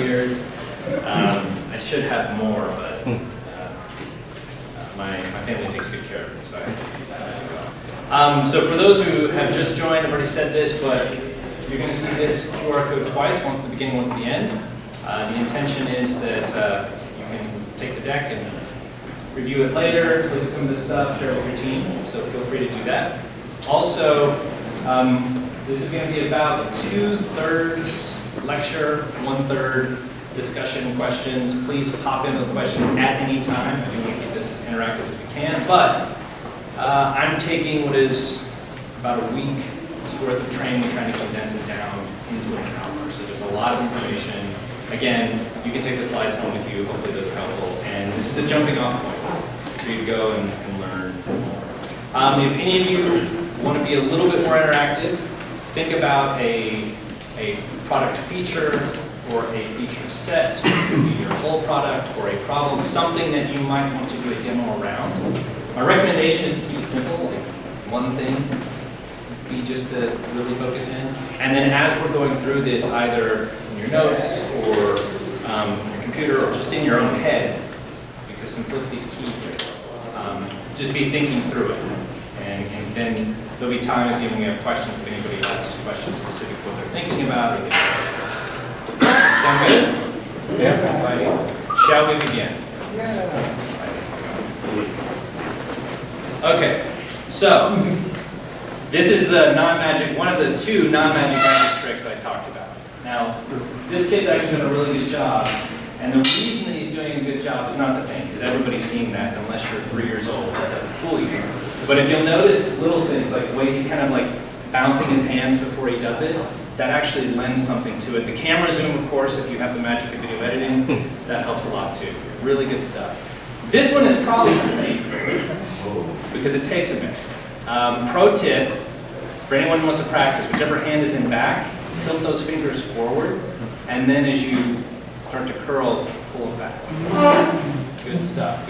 years. I should have more, but my family takes good care of me, so I have to keep that. So for those who have just joined, I've already said this, but you're going to see this QR code twice, once at the beginning, once at the end. The intention is that you can take the deck and review it later, look at some of this stuff, share it with your team, so feel free to do that. Also, this is going to be about 2/3 lecture, 1/3 discussion questions. Please pop in the question at any time. I do want to keep this as interactive as we can, but I'm taking what is about a week's worth of training, trying to condense it down into an hour. So there's a lot of information. Again, you can take the slides home with you. Hopefully those are helpful. And this is a jumping off point for you to go and learn more. If any of you want to be a little bit more interactive, think about a product feature or a feature set, it could be your whole product or a problem, something that you might want to do a demo around. My recommendation is to keep it simple, like one thing, be just to really focus in. And then as we're going through this, either in your notes or on your computer or just in your own head, because simplicity is key here, just be thinking through it. And then there'll be time at the end when we have questions, if anybody has questions specific to what they're thinking about. Or sound good? Yeah. Right. Shall we begin? Yeah. Okay, so this is the non-magic, one of the 2 non-magic magic tricks I talked about. Now, this kid's actually done a really good job, and the reason that he's doing a good job is not the thing, because everybody's seen that unless you're 3 years old. That doesn't fool you. But if you'll notice little things like the way he's kind of like bouncing his hands before he does it, that actually lends something to it. The camera zoom, of course, if you have the magic of video editing, that helps a lot too. Really good stuff. This one is probably my favorite because it takes a minute. Pro tip, for anyone who wants to practice, whichever hand is in back, tilt those fingers forward, and then as you start to curl, pull it back. Good stuff,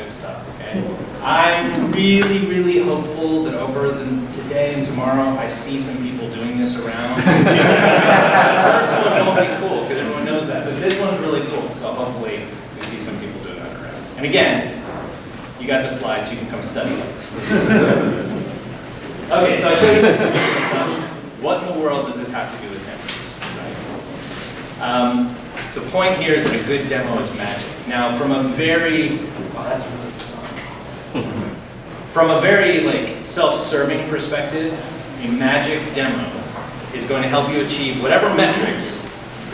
okay? I'm really, really hopeful that over today and tomorrow, I see some people doing this around. The first one won't be cool, because everyone knows that, but this one's really cool, so hopefully we see some people doing that around. And again, you got the slides, you can come study them. Okay, so I showed you what in the world does this have to do with demos, right? The point here is that a good demo is magic. Now, from a very, that's really strong. From a very like self-serving perspective, a magic demo is going to help you achieve whatever metrics.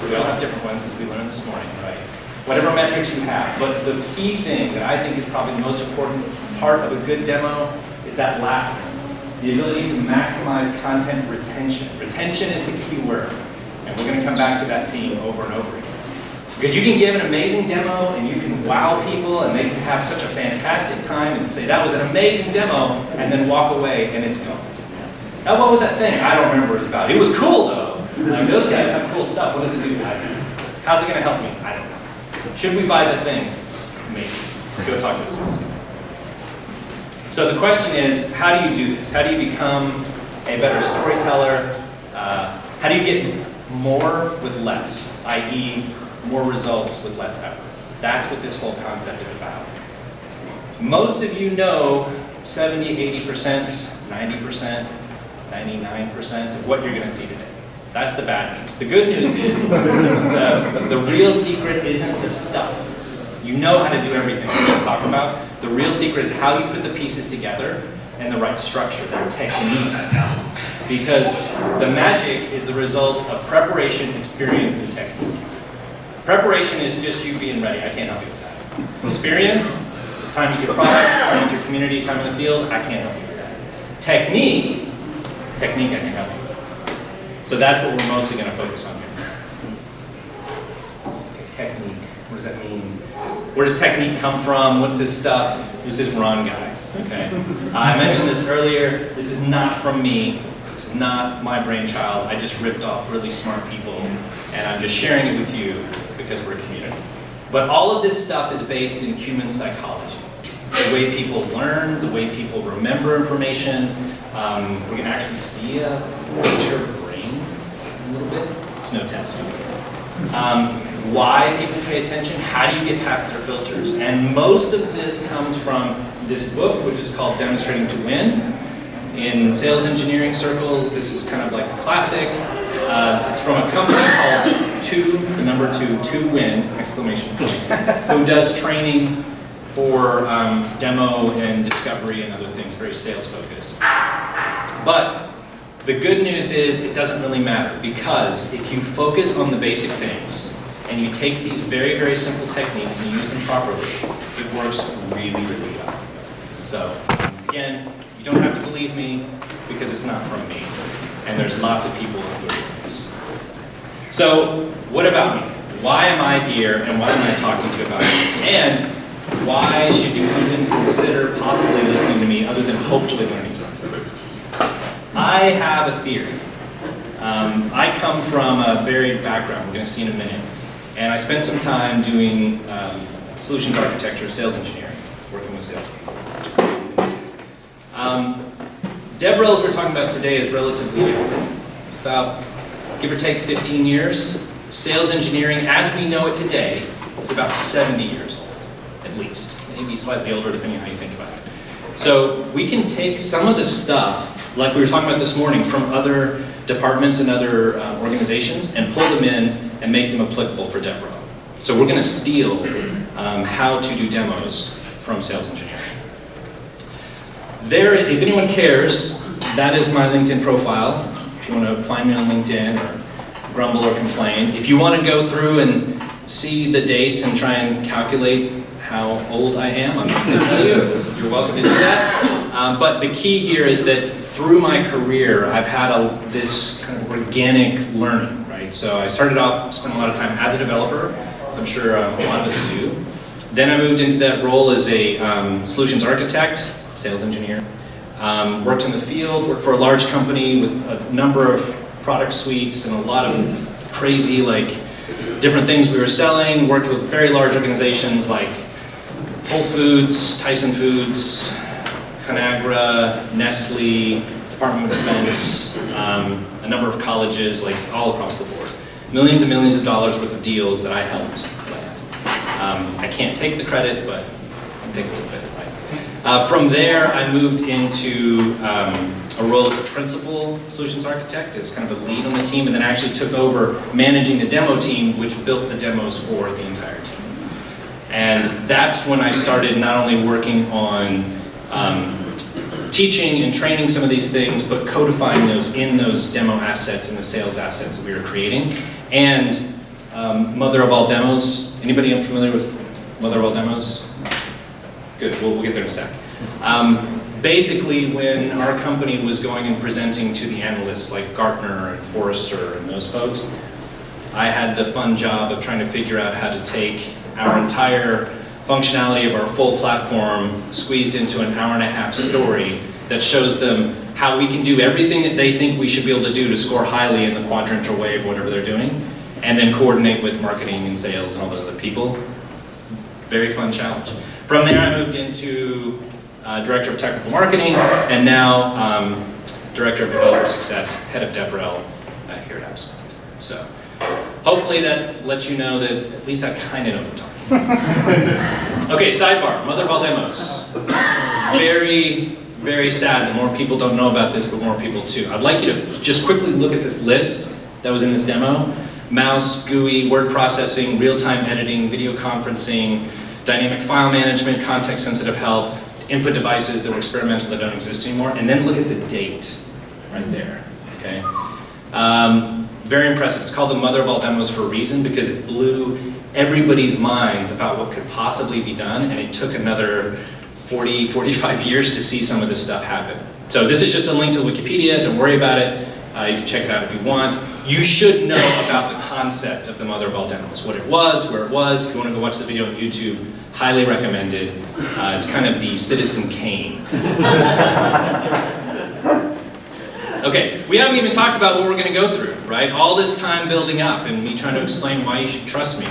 We all have different ones, as we learned this morning, right? Whatever metrics you have. But the key thing that I think is probably the most important part of a good demo is that last one. The ability to maximize content retention. Retention is the key word. And we're going to come back to that theme over and over again. Because you can give an amazing demo and you can wow people and they can have such a fantastic time and say, that was an amazing demo, and then walk away and it's gone. Now, what was that thing? I don't remember what it was about. It was cool though. Like, those guys have cool stuff. What does it do? I don't know. How's it going to help me? I don't know. Should we buy the thing? Maybe. Go talk to the salesman. So the question is, how do you do this? How do you become a better storyteller? How do you get more with less, i.e., more results with less effort? That's what this whole concept is about. Most of you know 70, 80%, 90%, 99% of what you're going to see today. That's the bad news. The good news is the real secret isn't the stuff. You know how to do everything we're going to talk about. The real secret is how you put the pieces together and the right structure, that technique. Because the magic is the result of preparation, experience, and technique. Preparation is just you being ready. I can't help you with that. Experience is time with your product, time with your community, time in the field. I can't help you with that. Technique I can help you with. So that's what we're mostly going to focus on here. Okay, technique. What does that mean? Where does technique come from? What's this stuff? Who's this Ron guy? Okay. I mentioned this earlier. This is not from me. This is not my brainchild. I just ripped off really smart people, and I'm just sharing it with you because we're a community. But all of this stuff is based in human psychology. The way people learn, the way people remember information. We can actually see a picture of the brain a little bit. It's no test. why people pay attention, how do you get past their filters. And most of this comes from this book, which is called Demonstrating to Win. In sales engineering circles, this is kind of like a classic. It's from a company called the number 2 Win, exclamation point, who does training for demo and discovery and other things, very sales focused. But the good news is it doesn't really matter, because if you focus on the basic things and you take these very, very simple techniques and use them properly, it works really, really well. So again, you don't have to believe me because it's not from me. And there's lots of people who are doing this. So what about me? Why am I here and why am I talking to you about this? And why should you even consider possibly listening to me other than hopefully learning something? I have a theory. I come from a varied background, we're going to see in a minute. And I spent some time doing solutions architecture, sales engineering, working with salespeople. DevRel, as we're talking about today, is relatively new. About, give or take, 15 years. Sales engineering, as we know it today, is about 70 years old, at least. Maybe slightly older, depending on how you think about it. So we can take some of the stuff, like we were talking about this morning, from other departments and other organizations, and pull them in and make them applicable for DevRel. So we're going to steal how to do demos from sales engineering. There, if anyone cares, that is my LinkedIn profile. If you want to find me on LinkedIn or grumble or complain. If you want to go through and see the dates and try and calculate how old I am, I'm not going to tell you. You're welcome to do that. But the key here is that through my career, I've had this kind of organic learning, right? So I started off, spent a lot of time as a developer, as I'm sure a lot of us do. Then I moved into that role as a solutions architect, sales engineer. Worked in the field, worked for a large company with a number of product suites and a lot of crazy, different things we were selling. Worked with very large organizations like Whole Foods, Tyson Foods, Conagra, Nestle, Department of Defense, a number of colleges, all across the board. Millions and millions of dollars worth of deals that I helped land. I can't take the credit, but I can take a little bit. From there, I moved into a role as a principal solutions architect, as kind of a lead on the team, and then actually took over managing the demo team, which built the demos for the entire team. And that's when I started not only working on teaching and training some of these things, but codifying those in those demo assets and the sales assets that we were creating. And mother of all demos, anybody unfamiliar with mother of all demos? Good, we'll get there in a sec. Basically, when our company was going and presenting to the analysts like Gartner and Forrester and those folks, I had the fun job of trying to figure out how to take our entire functionality of our full platform squeezed into an hour-and-a-half story that shows them how we can do everything that they think we should be able to do to score highly in the quadrant or wave, whatever they're doing, and then coordinate with marketing and sales and all those other people. Very fun challenge. From there, I moved into Director of Technical Marketing, and now Director of Developer Success, Head of DevRel here at AppSmith. So hopefully that lets you know that at least I kind of know what I'm talking about. Okay, sidebar, mother of all demos. Very, very sad that more people don't know about this, but more people too. I'd like you to just quickly look at this list that was in this demo. Mouse, GUI, word processing, real-time editing, video conferencing, dynamic file management, context-sensitive help, input devices that were experimental that don't exist anymore, and then look at the date right there, okay? Very impressive. It's called the mother of all demos for a reason, because it blew everybody's minds about what could possibly be done, and it took another 40, 45 years to see some of this stuff happen. So this is just a link to Wikipedia, don't worry about it. You can check it out if you want. You should know about the concept of the mother of all demos, what it was, where it was. If you want to go watch the video on YouTube, highly recommended. It's kind of the Citizen Kane. Okay, we haven't even talked about what we're going to go through, right? All this time building up and me trying to explain why you should trust me.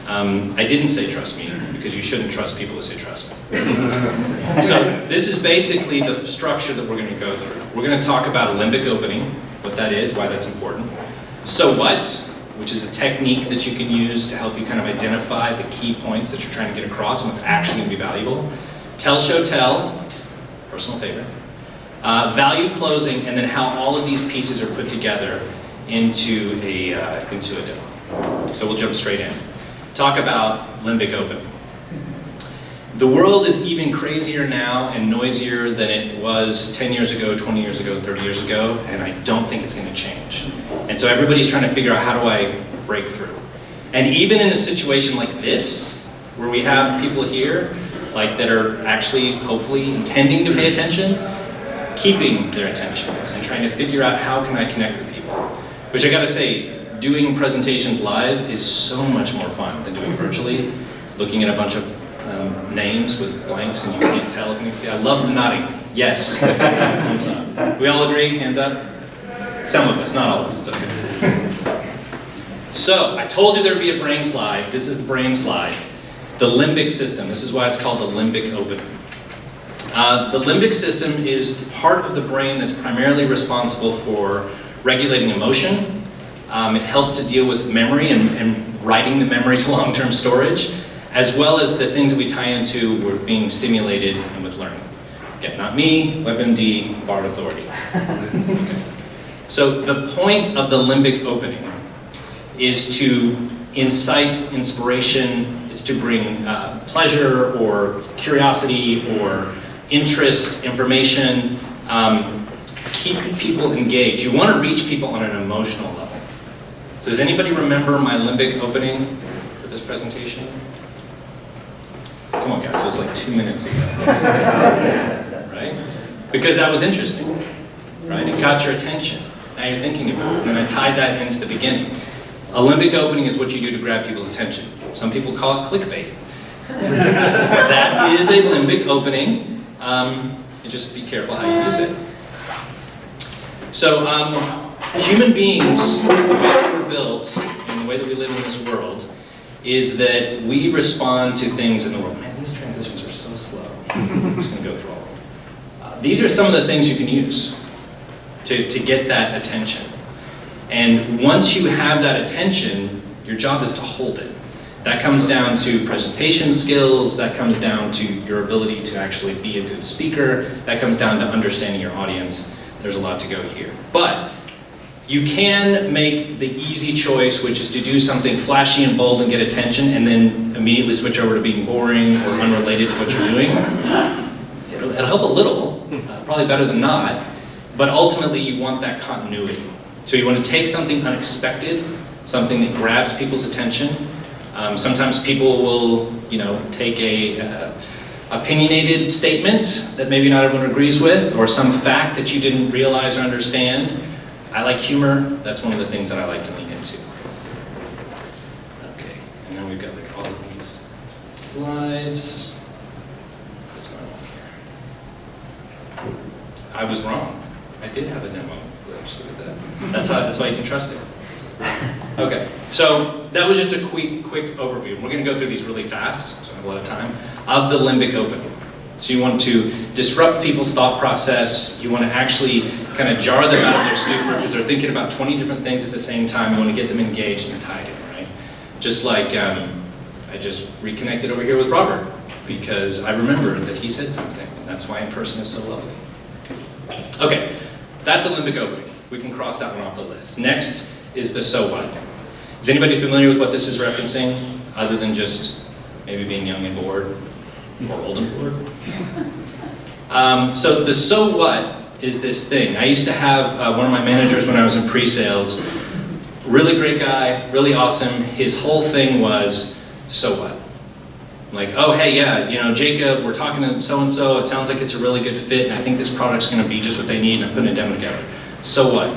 I didn't say trust me, because you shouldn't trust people who say trust me. So this is basically the structure that we're going to go through. We're going to talk about a limbic opening, what that is, why that's important. So what? which is a technique that you can use to help you kind of identify the key points that you're trying to get across and what's actually going to be valuable. Tell, show, tell, personal favorite. Value closing, and then how all of these pieces are put together into a demo. So we'll jump straight in. Talk about limbic opening. The world is even crazier now and noisier than it was 10 years ago, 20 years ago, 30 years ago, and I don't think it's going to change. And so everybody's trying to figure out, how do I break through? And even in a situation like this, where we have people here that are actually, hopefully, intending to pay attention, keeping their attention, and trying to figure out, how can I connect with people? Which I gotta say, doing presentations live is so much more fun than doing virtually. Looking at a bunch of names with blanks and you can't tell if you can see. I love the nodding. Yes. Thumbs up. We all agree? Hands up? Some of us, not all of us. It's okay. So, I told you there'd be a brain slide. This is the brain slide. The limbic system. This is why it's called the limbic opening. The limbic system is part of the brain that's primarily responsible for regulating emotion. It helps to deal with memory and writing the memory to long-term storage, as well as the things that we tie into with being stimulated and with learning. Again, not me, WebMD, borrowed authority. Okay. So the point of the limbic opening is to incite inspiration, is to bring pleasure or curiosity or interest, information, keep people engaged. You want to reach people on an emotional level. So does anybody remember my limbic opening for this presentation? Come on guys, it was like 2 minutes ago. Right? Because that was interesting, right? It got your attention. Now you're thinking about it. And then I tied that into the beginning. A limbic opening is what you do to grab people's attention. Some people call it clickbait. That is a limbic opening. Just be careful how you use it. So, human beings, the way that we're built, and the way that we live in this world, is that we respond to things in the world. Man, these transitions are so slow. I'm just going to go through all of them. These are some of the things you can use to get that attention. And once you have that attention, your job is to hold it. That comes down to presentation skills, that comes down to your ability to actually be a good speaker, that comes down to understanding your audience. There's a lot to go here. But you can make the easy choice, which is to do something flashy and bold and get attention, and then immediately switch over to being boring or unrelated to what you're doing. It'll help a little, probably better than not, but ultimately you want that continuity. So you want to take something unexpected, something that grabs people's attention. Sometimes people will, take a opinionated statement that maybe not everyone agrees with, or some fact that you didn't realize or understand. I like humor. That's one of the things that I like to lean into. Okay, and then we've got all of these slides. What's going on here? I was wrong. I did have a demo glitch. Look at that. That's why you can trust it. Okay, so that was just a quick overview. We're going to go through these really fast, so I have a lot of time, of the limbic opening. So you want to disrupt people's thought process. You want to actually kind of jar them out of their stupor because they're thinking about 20 different things at the same time. You want to get them engaged and tied in, right? Just like I just reconnected over here with Robert because I remembered that he said something, and that's why in person is so lovely. Okay, that's a limbic opening. We can cross that one off the list. Next is the so what. Is anybody familiar with what this is referencing, other than just maybe being young and bored, or old and bored? So the so what is this thing. I used to have one of my managers when I was in pre-sales, really great guy, really awesome. His whole thing was, so what? Like, oh hey, yeah, Jacob, we're talking to so-and-so, it sounds like it's a really good fit, and I think this product's gonna be just what they need, and I'm putting a demo together. So what?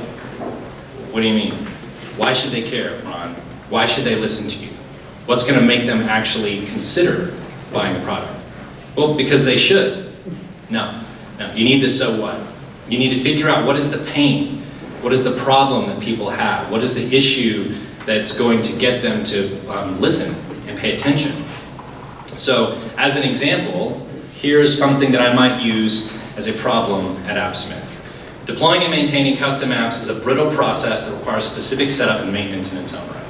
What do you mean? Why should they care, Ron? Why should they listen to you? What's gonna make them actually consider buying the product? Well, because they should. No, you need the so what. You need to figure out what is the pain, what is the problem that people have, what is the issue that's going to get them to listen and pay attention. So, as an example, here's something that I might use as a problem at AppSmith. Deploying and maintaining custom apps is a brittle process that requires specific setup and maintenance in its own right.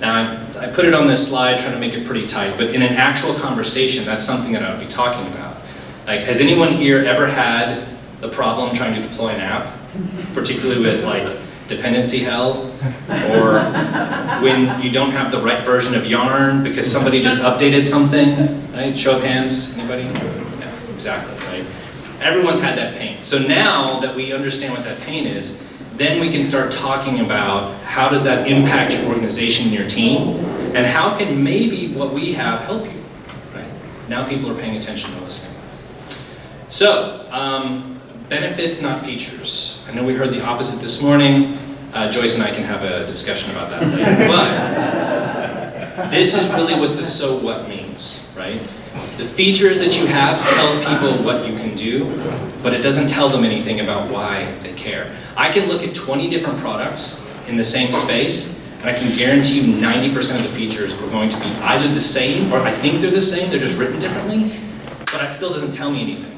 Now, I put it on this slide trying to make it pretty tight, but in an actual conversation, that's something that I would be talking about. Like, has anyone here ever had the problem trying to deploy an app, particularly with like dependency hell, or when you don't have the right version of Yarn because somebody just updated something, right? Show of hands, anybody? Yeah, exactly, right? Everyone's had that pain. So now that we understand what that pain is, then we can start talking about how does that impact your organization and your team, and how can maybe what we have help you, right? Now people are paying attention to listening. So, benefits, not features. I know we heard the opposite this morning. Joyce and I can have a discussion about that later. But this is really what the so what means, right? The features that you have tell people what you can do, but it doesn't tell them anything about why they care. I can look at 20 different products in the same space, and I can guarantee you 90% of the features are going to be either the same, or I think they're the same, they're just written differently, but it still doesn't tell me anything.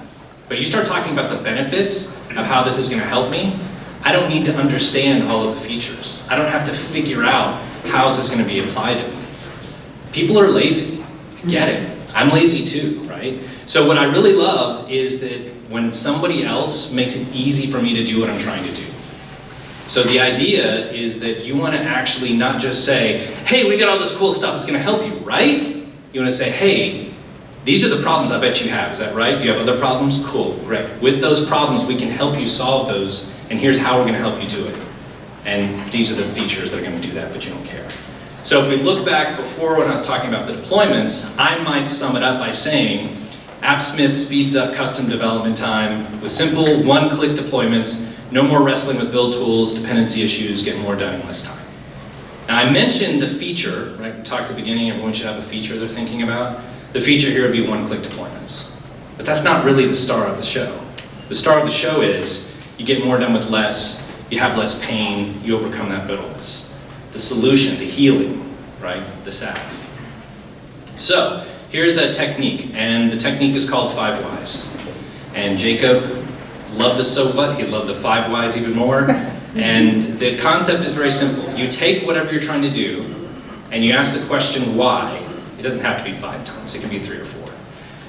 But you start talking about the benefits of how this is going to help me, I don't need to understand all of the features. I don't have to figure out how is this going to be applied to me. People are lazy. I get it. I'm lazy too, right? So what I really love is that when somebody else makes it easy for me to do what I'm trying to do. So the idea is that you want to actually not just say, hey, we got all this cool stuff that's going to help you, right? You want to say, hey, these are the problems I bet you have. Is that right? Do you have other problems? Cool, great. With those problems, we can help you solve those, and here's how we're going to help you do it. And these are the features that are going to do that, but you don't care. So if we look back before when I was talking about the deployments, I might sum it up by saying, AppSmith speeds up custom development time with simple one-click deployments, no more wrestling with build tools, dependency issues, get more done in less time. Now I mentioned the feature, right? We talked at the beginning, everyone should have a feature they're thinking about. The feature here would be one-click deployments. But that's not really the star of the show. The star of the show is you get more done with less, you have less pain, you overcome that bitterness. The solution, the healing, right? The salve. So here's a technique, and the technique is called 5 whys. And Jacob loved the so what, he loved the 5 whys even more. And the concept is very simple. You take whatever you're trying to do, and you ask the question why. It doesn't have to be 5 times, it can be 3 or 4.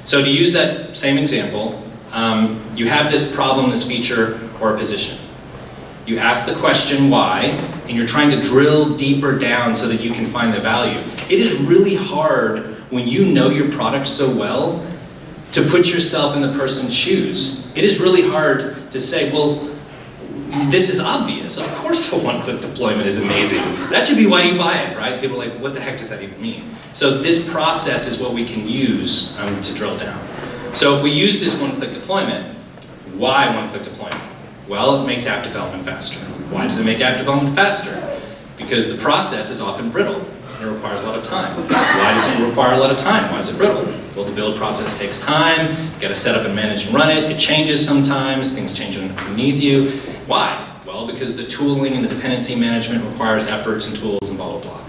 So to use that same example, you have this problem, this feature, or a position. You ask the question why, and you're trying to drill deeper down so that you can find the value. It is really hard when you know your product so well to put yourself in the person's shoes. It is really hard to say, well, this is obvious. Of course the one-click deployment is amazing. That should be why you buy it, right? People are like, what the heck does that even mean? So this process is what we can use to drill down. So if we use this one-click deployment, why one-click deployment? Well, it makes app development faster. Why does it make app development faster? Because the process is often brittle, and it requires a lot of time. Why does it require a lot of time? Why is it brittle? Well, the build process takes time, you've got to set up and manage and run it, it changes sometimes, things change underneath you. Why? Well, because the tooling and the dependency management requires efforts and tools and blah, blah, blah.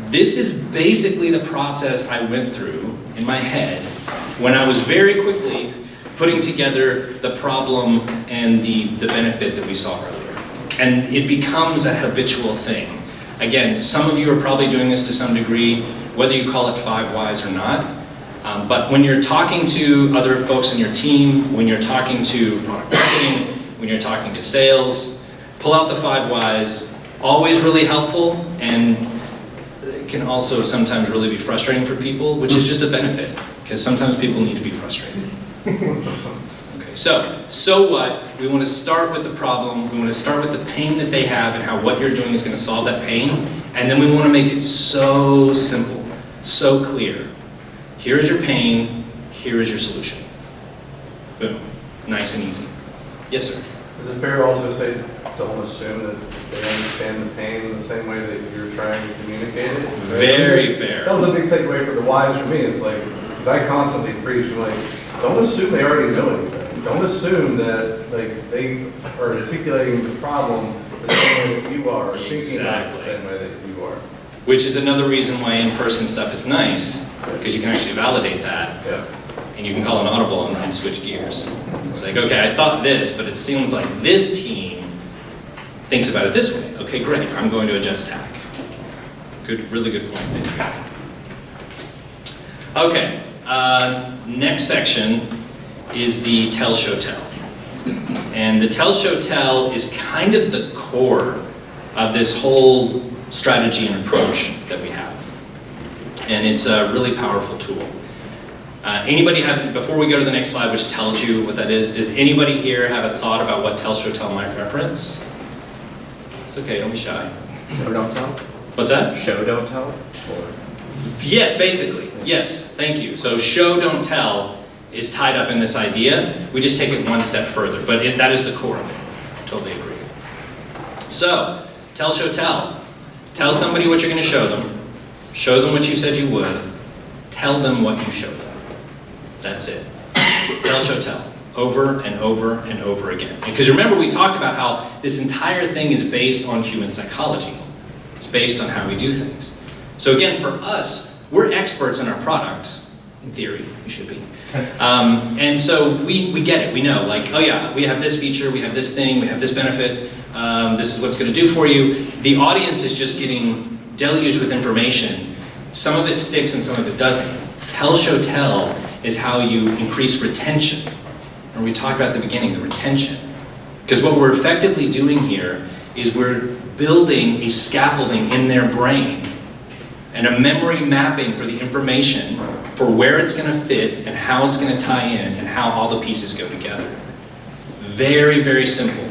This is basically the process I went through in my head when I was very quickly putting together the problem and the benefit that we saw earlier. And it becomes a habitual thing. Again, some of you are probably doing this to some degree, whether you call it 5 whys or not. But when you're talking to other folks in your team, when you're talking to product marketing, when you're talking to sales, pull out the 5 whys. Always really helpful, and it can also sometimes really be frustrating for people, which is just a benefit, because sometimes people need to be frustrated. Okay, so what? We want to start with the problem, we want to start with the pain that they have and how what you're doing is going to solve that pain, and then we want to make it so simple, so clear. Here is your pain, here is your solution. Boom. Nice and easy. Yes, sir? Is it fair to also say, don't assume that they understand the pain in the same way that you're trying to communicate it? Very fair. That was a big takeaway for the whys for me. It's like, because I constantly preach, like, don't assume they already know anything. Don't assume that like they are articulating the problem the same way that you are, or thinking about it the same way that you are. Which is another reason why in-person stuff is nice, because you can actually validate that. Yeah. And you can call an audible and switch gears. It's like, okay, I thought this, but it seems like this team thinks about it this way. Okay, great, I'm going to adjust tack. Good, really good point, Adrian. Okay, next section is the tell, show, tell. And the tell, show, tell is kind of the core of this whole strategy and approach that we have. And it's a really powerful tool. Anybody have, before we go to the next slide, which tells you what that is, does anybody here have a thought about what tell, show, tell might reference? It's okay, don't be shy. Show, don't tell? What's that? Show, don't tell? Or... Yes, basically. Yes, thank you. So show, don't tell is tied up in this idea. We just take it one step further, but that is the core of it. Totally agree. So, tell, show, tell. Tell somebody what you're going to show them. Show them what you said you would. Tell them what you showed them. That's it. Tell, show, tell. Over and over and over again. Because remember, we talked about how this entire thing is based on human psychology. It's based on how we do things. So again, for us, we're experts in our product. In theory, we should be. And so we get it, we know, like, oh yeah, we have this feature, we have this thing, we have this benefit, this is what it's going to do for you. The audience is just getting deluged with information. Some of it sticks and some of it doesn't. Tell, show, tell is how you increase retention. And we talked about at the beginning, the retention. Because what we're effectively doing here is we're building a scaffolding in their brain and a memory mapping for the information for where it's going to fit and how it's going to tie in and how all the pieces go together. Very, very simple.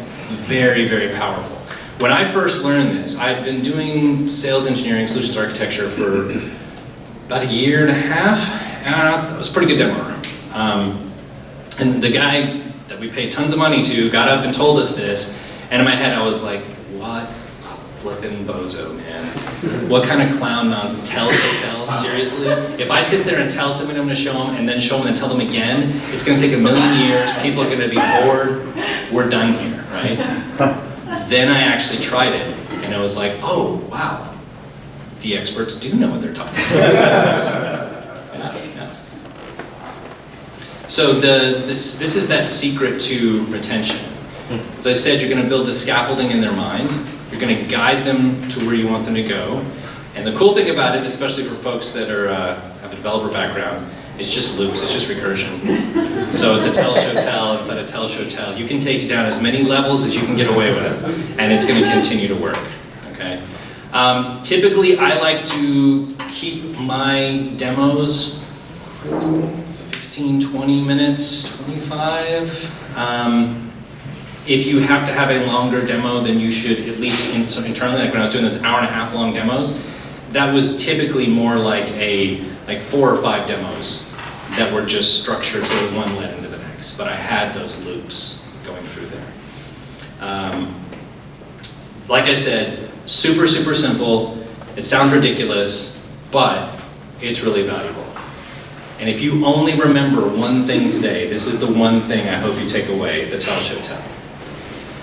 Very, very powerful. When I first learned this, I'd been doing sales engineering, solutions architecture for about a year and a half. I was a pretty good demoer. And the guy that we paid tons of money to got up and told us this, and in my head I was like, what a flippin' bozo, man. What kind of clown nonsense? Tell, seriously? If I sit there and tell somebody I'm going to show them, and then show them and tell them again, it's going to take a million years, people are going to be bored, we're done here, right? Then I actually tried it, and I was like, oh, wow, the experts do know what they're talking about. Yeah. So this is that secret to retention. As I said, you're going to build the scaffolding in their mind. You're going to guide them to where you want them to go. And the cool thing about it, especially for folks that are, have a developer background, it's just loops, it's just recursion. So it's a tell, show, tell instead of tell, show, tell. You can take it down as many levels as you can get away with, and it's going to continue to work. Okay. Typically, I like to keep my demos 15, 20 minutes, 25. If you have to have a longer demo, then you should at least internally, like when I was doing those hour-and-a-half long demos, that was typically more like 4 or 5 demos that were just structured so that one led into the next. But I had those loops going through there. Like I said, super, super simple. It sounds ridiculous, but it's really valuable. And if you only remember one thing today, this is the one thing I hope you take away, the tell, show, tell.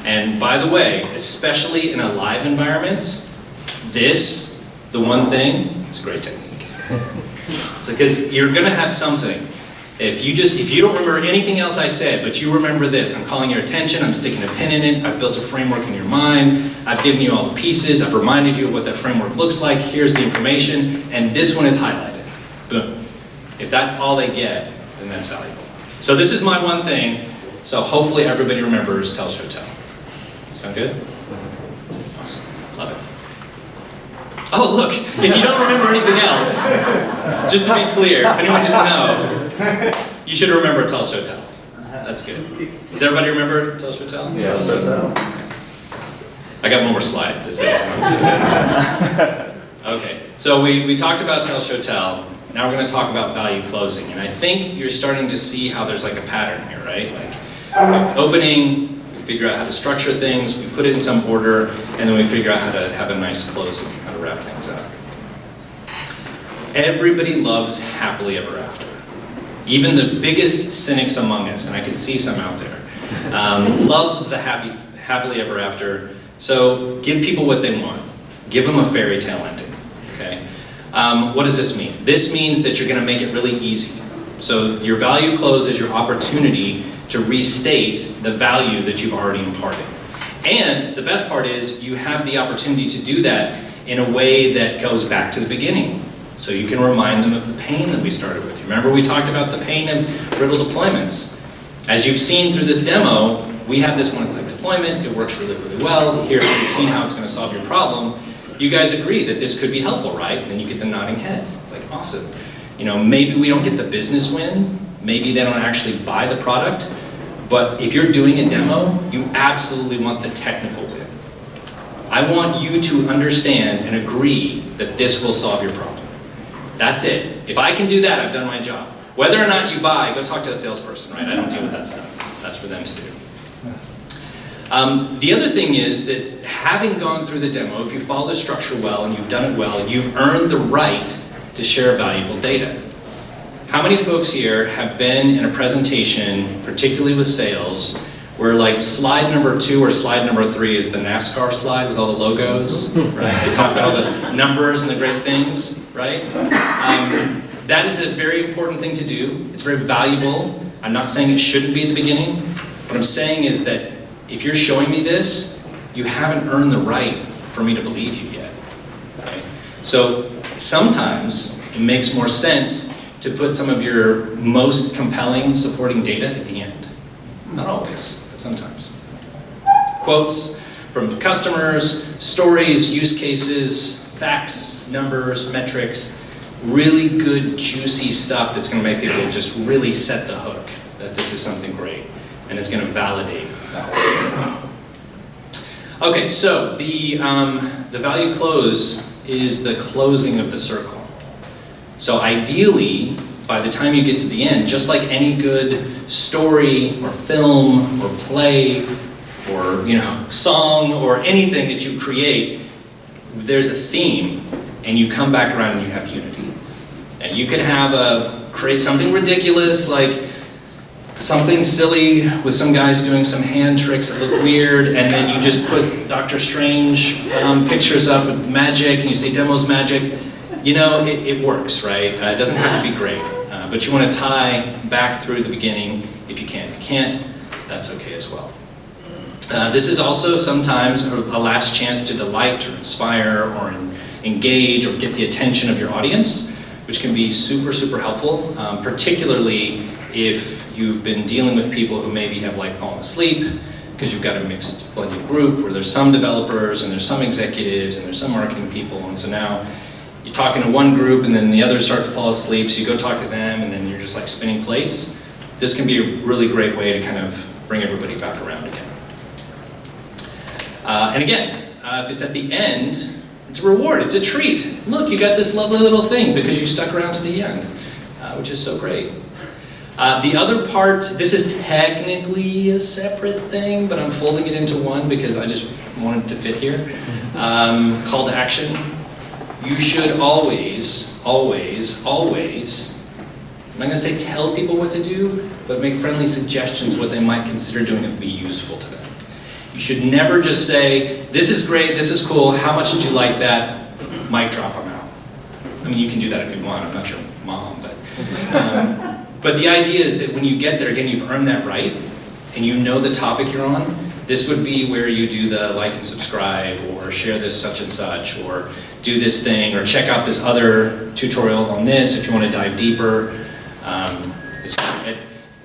And by the way, especially in a live environment, the one thing, is a great technique. So, because you're going to have something. If you don't remember anything else I said, but you remember this, I'm calling your attention, I'm sticking a pin in it, I've built a framework in your mind, I've given you all the pieces, I've reminded you of what that framework looks like, here's the information, and this one is highlighted. Boom. If that's all they get, then that's valuable. So this is my one thing, so hopefully everybody remembers tell, show, tell. Sound good? Awesome. Love it. Oh, look, if you don't remember anything else, just to be clear, if anyone didn't know, you should remember tell, show, tell. That's good. Does everybody remember tell, show, tell? Yeah, show, tell. I got one more slide that says tell. Okay, so we talked about tell, show, tell. Now we're going to talk about value closing. And I think you're starting to see how there's like a pattern here, right? Like opening, we figure out how to structure things, we put it in some order, and then we figure out how to have a nice closing, how to wrap things up. Everybody loves happily ever after. Even the biggest cynics among us, and I can see some out there, love the happily ever after. So give people what they want. Give them a fairy tale ending, okay? What does this mean? This means that you're going to make it really easy. So your value close is your opportunity to restate the value that you've already imparted. And the best part is you have the opportunity to do that in a way that goes back to the beginning. So you can remind them of the pain that we started with. Remember we talked about the pain of brittle deployments. As you've seen through this demo, we have this one-click deployment. It works really, really well. Here you've seen how it's going to solve your problem. You guys agree that this could be helpful, right? And then you get the nodding heads. It's like, awesome. You know, maybe we don't get the business win. Maybe they don't actually buy the product. But if you're doing a demo, you absolutely want the technical win. I want you to understand and agree that this will solve your problem. That's it. If I can do that, I've done my job. Whether or not you buy, go talk to a salesperson, right? I don't deal with that stuff. That's for them to do. The other thing is that having gone through the demo, if you follow the structure well and you've done it well, you've earned the right to share valuable data. How many folks here have been in a presentation, particularly with sales, where like slide number 2 or slide number 3 is the NASCAR slide with all the logos, right? They talk about all the numbers and the great things, right? That is a very important thing to do. It's very valuable. I'm not saying it shouldn't be at the beginning. What I'm saying is that if you're showing me this, you haven't earned the right for me to believe you yet, right? So sometimes it makes more sense to put some of your most compelling supporting data at the end. Not always, but sometimes. Quotes from customers, stories, use cases, facts, numbers, metrics, really good, juicy stuff that's going to make people just really set the hook that this is something great, and it's going to validate that whole thing. Okay, so the value close is the closing of the circle. So ideally, by the time you get to the end, just like any good story or film or play or song or anything that you create, there's a theme, and you come back around and you have unity. And you can have create something ridiculous, like something silly with some guys doing some hand tricks that look weird, and then you just put Doctor Strange pictures up with magic, and you say demo's magic. It works, right? It doesn't have to be great, but you want to tie back through the beginning if you can. If you can't, that's okay as well. This is also sometimes a last chance to delight or inspire or engage or get the attention of your audience, which can be super, super helpful, particularly if you've been dealing with people who maybe have fallen asleep, because you've got a mixed blended group where there's some developers and there's some executives and there's some marketing people, and so now you're talking to one group and then the others start to fall asleep, so you go talk to them and then you're just spinning plates. This can be a really great way to kind of bring everybody back around again. And again, if it's at the end, it's a reward, it's a treat. Look, you got this lovely little thing because you stuck around to the end, which is so great. The other part, this is technically a separate thing, but I'm folding it into one because I just wanted to fit here. Call to action. You should always, always, always, I'm not going to say tell people what to do, but make friendly suggestions what they might consider doing that would be useful to them. You should never just say, this is great, this is cool, how much did you like that? Mic drop, I'm out. I mean, you can do that if you want, I'm not your mom, but the idea is that when you get there, again, you've earned that right, and you know the topic you're on. This would be where you do the like and subscribe, or share this such and such, or do this thing, or check out this other tutorial on this if you want to dive deeper.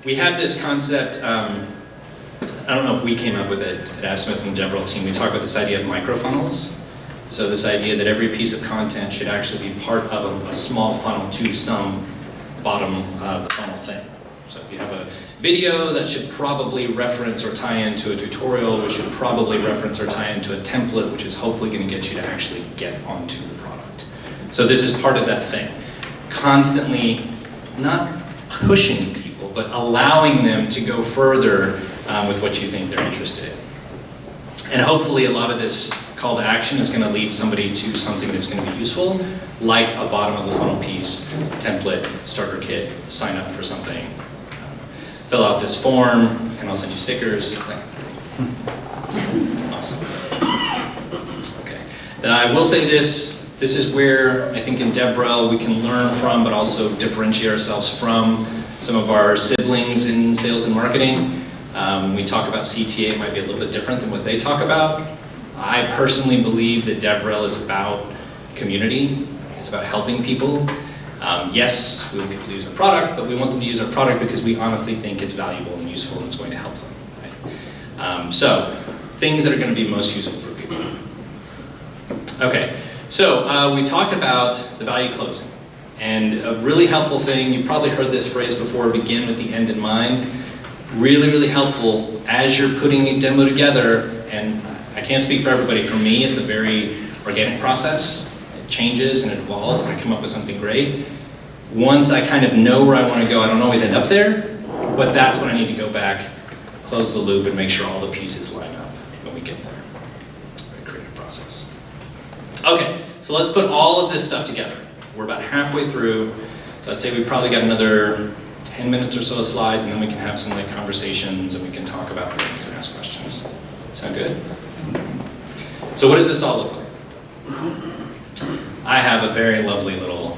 We have this concept, I don't know if we came up with it at AppSmith and the DevRel team. We talk about this idea of microfunnels. So this idea that every piece of content should actually be part of a small funnel to some bottom of the funnel thing. So if you have a video, that should probably reference or tie into a tutorial, which should probably reference or tie into a template, which is hopefully going to get you to actually get onto the product. So this is part of that thing. Constantly not pushing people, but allowing them to go further with what you think they're interested in. And hopefully a lot of this call to action is going to lead somebody to something that's going to be useful, like a bottom of the funnel piece, template, starter kit, sign up for something, fill out this form, and I'll send you stickers. Awesome. Okay. I will say this is where I think in DevRel we can learn from, but also differentiate ourselves from some of our siblings in sales and marketing. We talk about CTA, it might be a little bit different than what they talk about. I personally believe that DevRel is about community. It's about helping people. Yes, we want people to use our product, but we want them to use our product because we honestly think it's valuable and useful and it's going to help them. Right? So, things that are going to be most useful for people. Okay, so we talked about the value closing. And a really helpful thing, you probably heard this phrase before, begin with the end in mind. Really, really helpful as you're putting a demo together, and I can't speak for everybody. For me, it's a very organic process. It changes and it evolves, and I come up with something great. Once I kind of know where I want to go, I don't always end up there, but that's when I need to go back, close the loop, and make sure all the pieces line up when we get there. Very creative process. Okay, so let's put all of this stuff together. We're about halfway through, so I'd say we've probably got another 10 minutes or so of slides, and then we can have some like conversations and we can talk about things and ask questions. Sound good? So what does this all look like? I have a very lovely little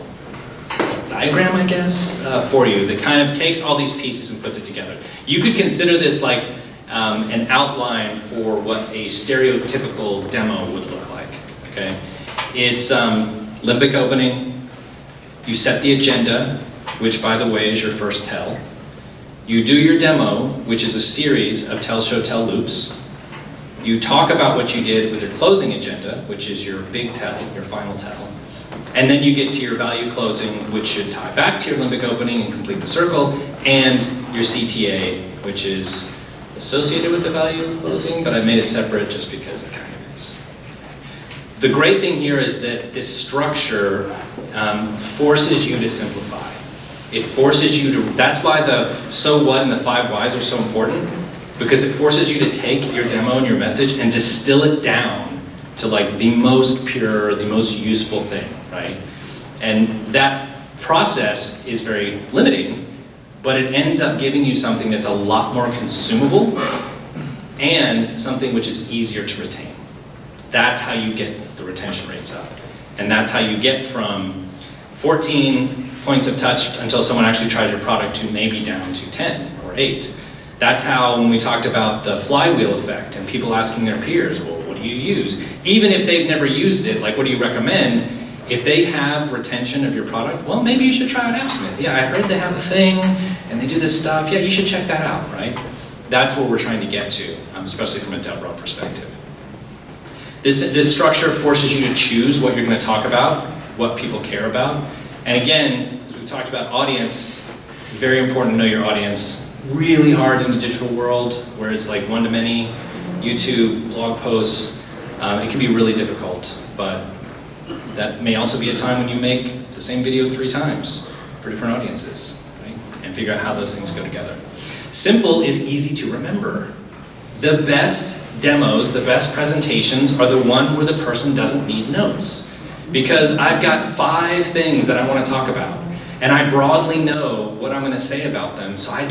diagram, I guess, for you that kind of takes all these pieces and puts it together. You could consider this like an outline for what a stereotypical demo would look like, okay? It's limbic opening. You set the agenda, which by the way is your first tell. You do your demo, which is a series of tell, show, tell loops. You talk about what you did with your closing agenda, which is your big tell, your final tell. And then you get to your value closing, which should tie back to your limbic opening and complete the circle, and your CTA, which is associated with the value closing, but I made it separate just because it kind of is. The great thing here is that this structure forces you to simplify. It forces you to, that's why the so what and the 5 whys are so important, because it forces you to take your demo and your message and distill it down to like the most pure, the most useful thing, right? And that process is very limiting, but it ends up giving you something that's a lot more consumable and something which is easier to retain. That's how you get the retention rates up. And that's how you get from 14 points of touch until someone actually tries your product to maybe down to 10 or 8. That's how, when we talked about the flywheel effect and people asking their peers, well, what do you use? Even if they've never used it, like what do you recommend? If they have retention of your product, well, maybe you should try out AppSmith. Yeah, I heard they have a thing and they do this stuff. Yeah, you should check that out, right? That's what we're trying to get to, especially from a DevRel perspective. This structure forces you to choose what you're going to talk about, what people care about. And again, as we've talked about audience, very important to know your audience. Really hard in the digital world where it's like one-to-many, YouTube, blog posts. It can be really difficult, but that may also be a time when you make the same video 3 times for different audiences, right? And figure out how those things go together. Simple is easy to remember. The best demos, the best presentations are the one where the person doesn't need notes. Because I've got 5 things that I want to talk about. And I broadly know what I'm going to say about them, so I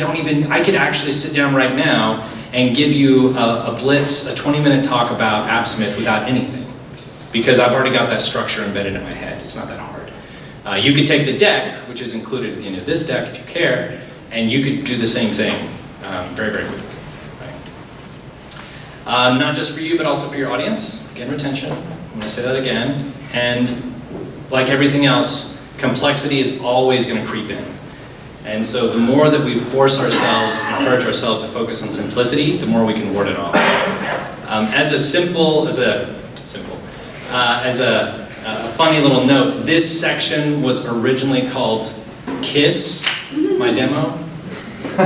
could actually sit down right now and give you a blitz, a 20-minute talk about AppSmith without anything. Because I've already got that structure embedded in my head. It's not that hard. You could take the deck, which is included at the end of this deck if you care, and you could do the same thing very, very quickly. Right? Not just for you, but also for your audience. Again, retention. I'm going to say that again. And like everything else, complexity is always going to creep in. And so the more that we force ourselves, encourage ourselves to focus on simplicity, the more we can ward it off. As a funny little note, this section was originally called KISS, my demo.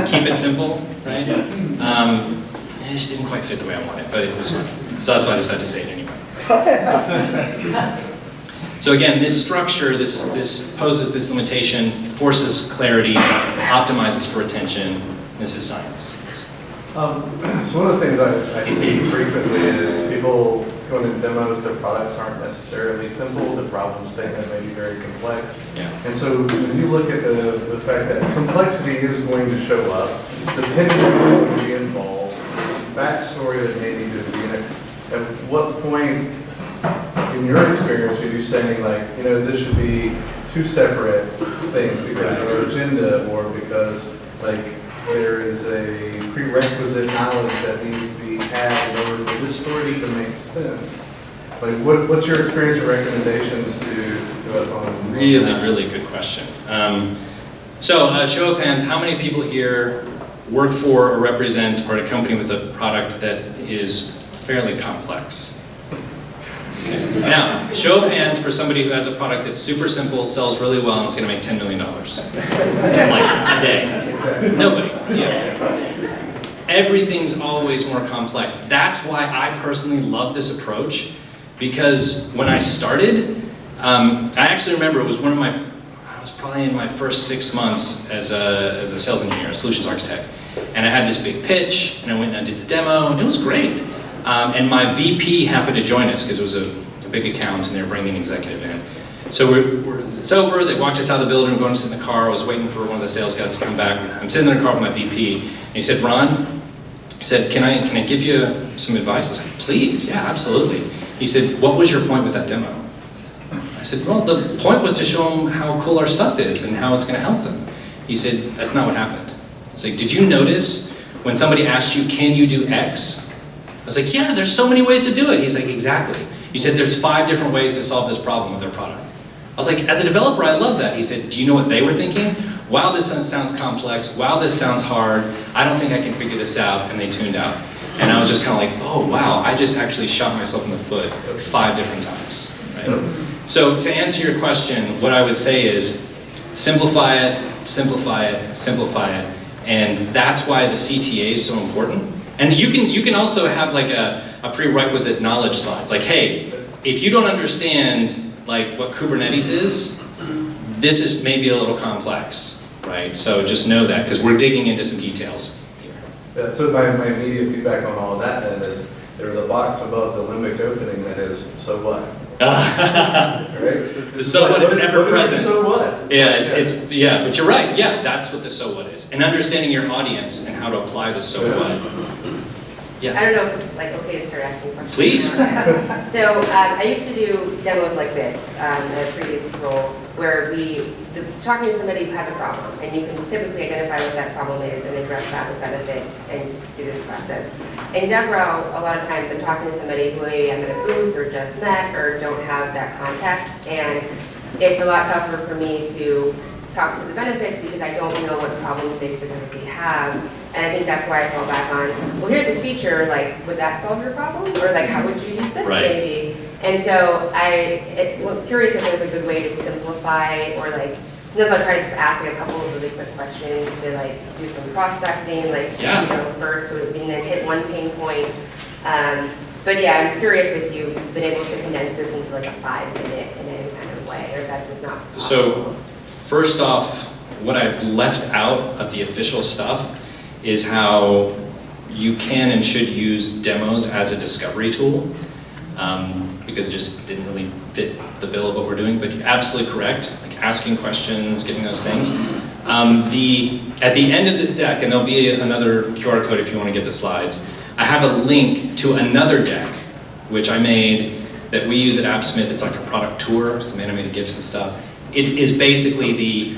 Keep it simple, right? It just didn't quite fit the way I wanted, but it was fun. So that's why I decided to say it anyway. So again, this structure, this poses this limitation, it forces clarity, optimizes for attention. This is science. So one of the things I see frequently is people going into demos, their products aren't necessarily simple, the problem statement may be very complex. Yeah. And so when you look at the fact that complexity is going to show up, depending on what will be involved, backstory that may need to be in it, at what point in your experience are you saying like, you know, this should be 2 separate things because of our agenda or because like there is a prerequisite knowledge that needs to be had in or does this story need to make sense? Like, what's your experience or recommendations to us on? Really, really good question. So, show of hands, how many people here work for or represent or a company with a product that is fairly complex? Okay. Now, show of hands for somebody who has a product that's super simple, sells really well, and is going to make $10 million. Like, a day. Nobody. Yeah. Everything's always more complex. That's why I personally love this approach, because when I started, I actually remember it was I was probably in my first 6 months as a sales engineer, a solutions architect, and I had this big pitch, and I went and I did the demo, and it was great. And my VP happened to join us because it was a big account, and they were bringing an executive in. So it's over, they walked us out of the building, we're going to sit in the car, I was waiting for one of the sales guys to come back. I'm sitting in the car with my VP, and he said, Ron, he said, can I give you some advice? I said, please, yeah, absolutely. He said, what was your point with that demo? I said, well, the point was to show them how cool our stuff is and how it's going to help them. He said, that's not what happened. I was like, did you notice when somebody asked you, can you do X? I was like, yeah, there's so many ways to do it. He's like, exactly. You said there's 5 different ways to solve this problem with their product. I was like, as a developer, I love that. He said, do you know what they were thinking? Wow, this sounds complex. Wow, this sounds hard. I don't think I can figure this out. And they tuned out. And I was just kind of like, oh, wow, I just actually shot myself in the foot 5 different times. Right? So to answer your question, what I would say is simplify it, simplify it, simplify it. And that's why the CTA is so important. And you can also have like a prerequisite knowledge slide. It's like, hey, if you don't understand like what Kubernetes is, this is maybe a little complex, right? So just know that, because we're digging into some details here. Yeah, so my immediate feedback on all of that then is there's a box above the limbic opening that is, so what? Right? The so what is ever present. So what? Yeah, it's yeah, but you're right. Yeah, that's what the so what is, and understanding your audience and how to apply the so what. Yes. I don't know if it's like okay to start asking questions. Please. So I used to do demos like this in a previous role, where talking to somebody who has a problem, and you can typically identify what that problem is and address that with benefits and do this process. In DevRel, a lot of times I'm talking to somebody who maybe I'm in a booth or just met or don't have that context, and it's a lot tougher for me to talk to the benefits because I don't know what problems they specifically have. And I think that's why I fall back on, well, here's a feature, like, would that solve your problem? Or like, how would you use this maybe? And so I'm curious if there's a good way to simplify, or like, sometimes I'll try to just ask like a couple of really quick questions to like do some prospecting, like, first, and then hit one pain point. But yeah, I'm curious if you've been able to condense this into like a 5-minute in any kind of way, or if that's just not possible. So, first off, what I've left out of the official stuff is how you can and should use demos as a discovery tool, because it just didn't really fit the bill of what we're doing, but you're absolutely correct, like asking questions, getting those things. At the end of this deck, and there'll be another QR code if you want to get the slides, I have a link to another deck, which I made, that we use at AppSmith. It's like a product tour, some animated GIFs and stuff. It is basically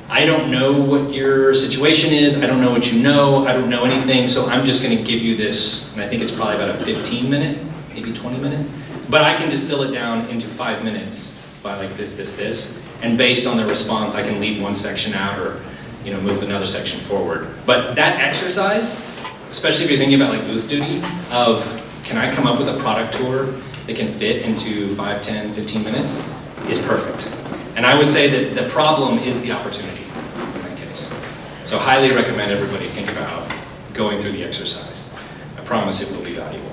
I don't know what your situation is, I don't know what you know, I don't know anything, so I'm just going to give you this, and I think it's probably about a 15-minute, maybe 20-minute, but I can distill it down into 5 minutes by like this, and based on the response, I can leave one section out or move another section forward. But that exercise, especially if you're thinking about like booth duty, of can I come up with a product tour that can fit into 5, 10, 15 minutes, is perfect. And I would say that the problem is the opportunity in that case. So highly recommend everybody think about going through the exercise. I promise it will be valuable.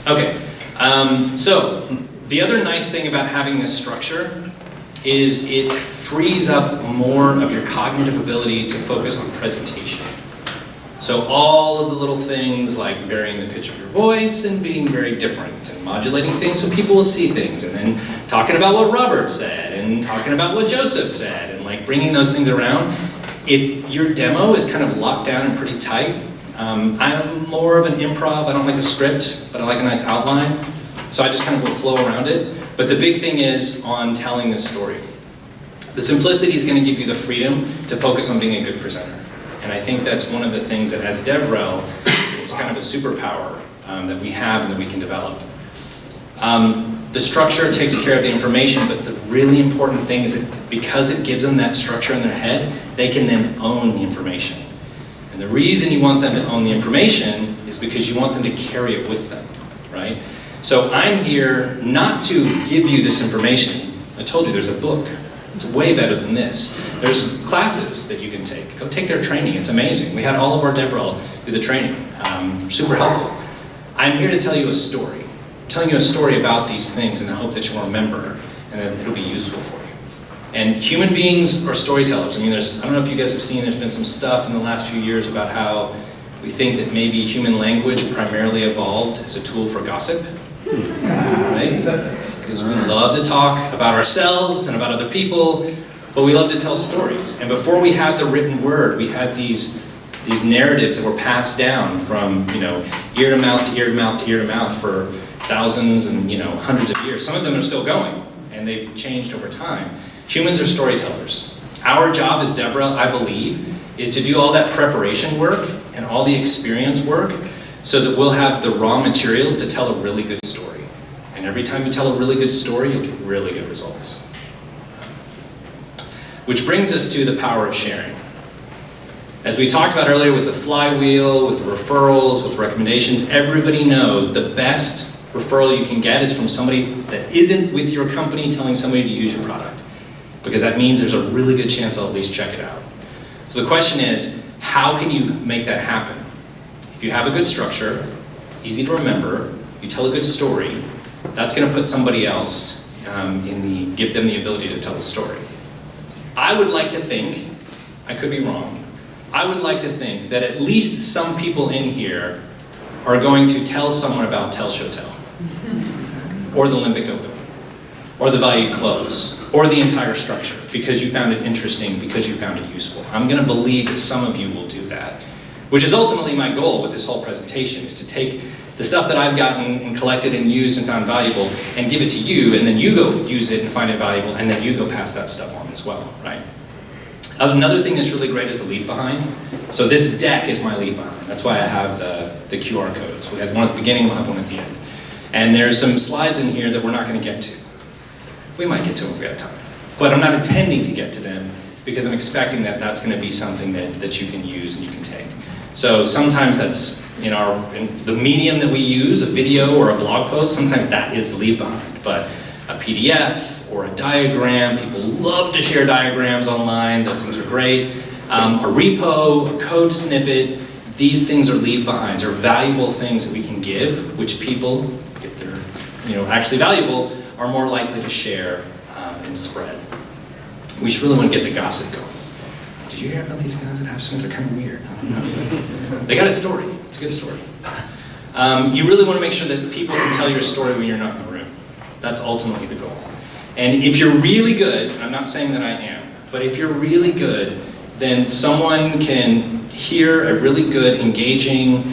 Okay, so the other nice thing about having this structure is it frees up more of your cognitive ability to focus on presentation. So all of the little things like varying the pitch of your voice and being very different and modulating things so people will see things, and then talking about what Robert said and talking about what Joseph said, and like bringing those things around. If your demo is kind of locked down and pretty tight, I'm more of an improv. I don't like a script, but I like a nice outline. So I just kind of will flow around it. But the big thing is on telling this story. The simplicity is going to give you the freedom to focus on being a good presenter. And I think that's one of the things that as DevRel, it's kind of a superpower that we have and that we can develop. The structure takes care of the information, but the really important thing is that because it gives them that structure in their head, they can then own the information. And the reason you want them to own the information is because you want them to carry it with them, right? So I'm here not to give you this information. I told you there's a book. It's way better than this. There's classes that you can take. Go take their training. It's amazing. We had all of our DevRel do the training. Super helpful. I'm here to tell you a story. I'm telling you a story about these things in the hope that you'll remember and that it'll be useful for you. And human beings are storytellers. I mean, I don't know if you guys have seen, there's been some stuff in the last few years about how we think that maybe human language primarily evolved as a tool for gossip, right? Because we love to talk about ourselves and about other people, but we love to tell stories. And before we had the written word, we had these narratives that were passed down from, ear to mouth to ear to mouth to ear to mouth for thousands and, hundreds of years. Some of them are still going, and they've changed over time. Humans are storytellers. Our job as DevRel, I believe, is to do all that preparation work and all the experience work so that we'll have the raw materials to tell a really good story. And every time you tell a really good story, you'll get really good results. Which brings us to the power of sharing. As we talked about earlier with the flywheel, with the referrals, with recommendations, everybody knows the best referral you can get is from somebody that isn't with your company telling somebody to use your product. Because that means there's a really good chance they'll at least check it out. So the question is, how can you make that happen? If you have a good structure, it's easy to remember, you tell a good story, that's going to put somebody else give them the ability to tell the story. I would like to think, I could be wrong, I would like to think that at least some people in here are going to tell someone about Tell, Show, Tell, or the limbic opening, or the value close, or the entire structure, because you found it interesting, because you found it useful. I'm going to believe that some of you will do that, which is ultimately my goal with this whole presentation, is to take the stuff that I've gotten and collected and used and found valuable and give it to you, and then you go use it and find it valuable, and then you go pass that stuff on as well, right? Another thing that's really great is the leave behind. So this deck is my leave behind. That's why I have the QR codes. We had one at the beginning, we'll have one at the end. And there's some slides in here that we're not going to get to. We might get to them if we have time. But I'm not intending to get to them because I'm expecting that that's going to be something that you can use and you can take. So sometimes that's in the medium that we use, a video or a blog post, sometimes that is the leave behind. But a PDF or a diagram, people love to share diagrams online, those things are great. A repo, a code snippet, these things are leave behinds, are valuable things that we can give, which people, if they're actually valuable, are more likely to share and spread. We should really want to get the gossip going. Did you hear about these guys at AppSmith? They're kind of weird. They got a story. It's a good story. You really want to make sure that people can tell your story when you're not in the room. That's ultimately the goal. And if you're really good, and I'm not saying that I am, but if you're really good, then someone can hear a really good, engaging,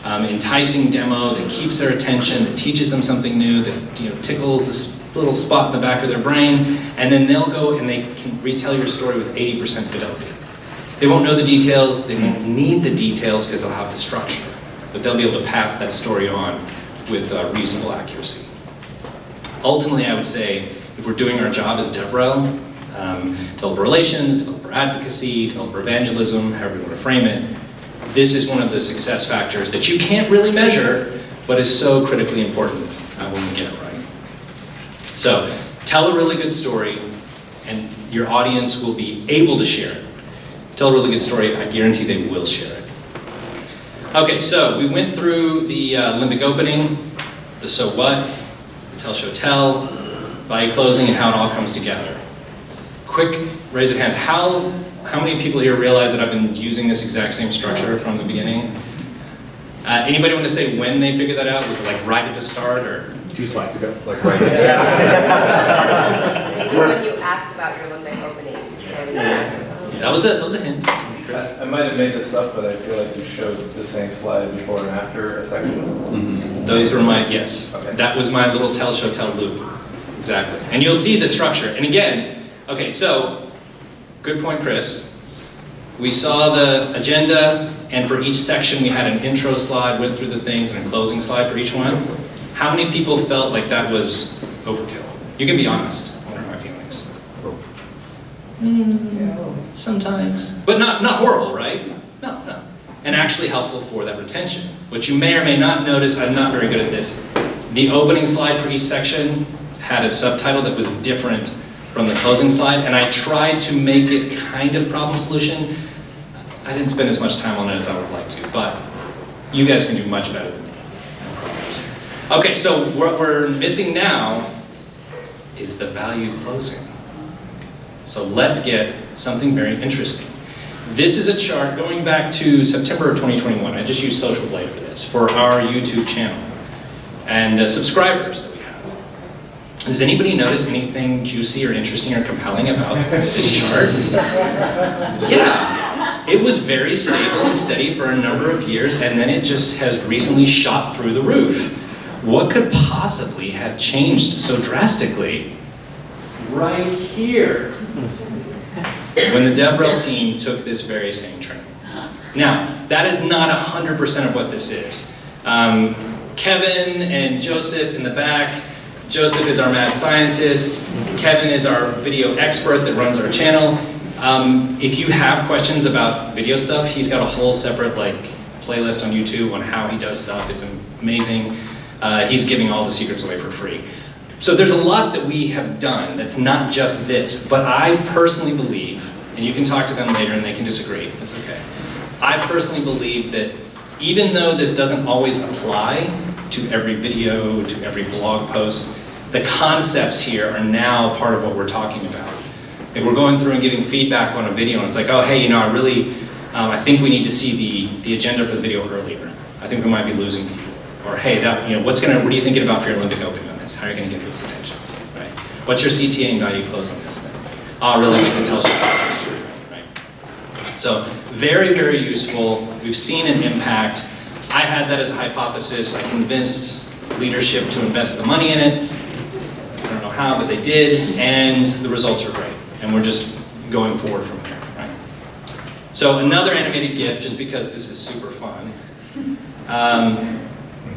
enticing demo that keeps their attention, that teaches them something new, that tickles this little spot in the back of their brain, and then they'll go and they can retell your story with 80% fidelity. They won't know the details, they won't need the details because they'll have the structure, but they'll be able to pass that story on with reasonable accuracy. Ultimately, I would say, if we're doing our job as DevRel, developer relations, developer advocacy, developer evangelism, however you want to frame it, this is one of the success factors that you can't really measure, but is so critically important when we get it right. So, tell a really good story, and your audience will be able to share it. Tell a really good story, I guarantee they will share it. Okay, so we went through the limbic opening, the so what, the tell, show, tell, value closing, and how it all comes together. Quick raise of hands. How many people here realize that I've been using this exact same structure from the beginning? Anybody want to say when they figured that out? Was it like right at the start, or? 2 slides ago. Like right I think when you asked about your limbic opening. That was a hint. Chris? I might have made this up, but I feel like you showed the same slide before and after a section. Mm-hmm. Those were yes. Okay. That was my little tell, show, tell loop. Exactly. And you'll see the structure. And again, okay, so, good point, Chris. We saw the agenda, and for each section we had an intro slide, went through the things, and a closing slide for each one. How many people felt like that was overkill? You can be honest. What are my feelings? Sometimes. But not horrible, right? No. And actually helpful for that retention. What you may or may not notice, I'm not very good at this, the opening slide for each section had a subtitle that was different from the closing slide, and I tried to make it kind of problem solution. I didn't spend as much time on it as I would like to, but you guys can do much better than me. Okay, so what we're missing now is the value closing. So let's get something very interesting. This is a chart going back to September of 2021. I just used Social Blade for this, for our YouTube channel. And the subscribers that we have. Does anybody notice anything juicy or interesting or compelling about this chart? Yeah, it was very stable and steady for a number of years, and then it just has recently shot through the roof. What could possibly have changed so drastically? Right here. When the DevRel team took this very same training. Now, that is not 100% of what this is. Kevin and Joseph in the back. Joseph is our mad scientist. Kevin is our video expert that runs our channel. If you have questions about video stuff, he's got a whole separate playlist on YouTube on how he does stuff. It's amazing. He's giving all the secrets away for free. So there's a lot that we have done that's not just this, but I personally believe, and you can talk to them later and they can disagree, that's okay. I personally believe that even though this doesn't always apply to every video, to every blog post, the concepts here are now part of what we're talking about. Like we're going through and giving feedback on a video and it's like, oh hey, I think we need to see the agenda for the video earlier. I think we might be losing people. Or hey, what are you thinking about for your limbic opening on this? How are you going to get people's attention? Right? What's your CTA and value close on this thing? Oh, really? We can tell you. Right? So very, very useful. We've seen an impact. I had that as a hypothesis. I convinced leadership to invest the money in it. I don't know how, but they did, and the results are great. And we're just going forward from there. Right? So another animated GIF, just because this is super fun.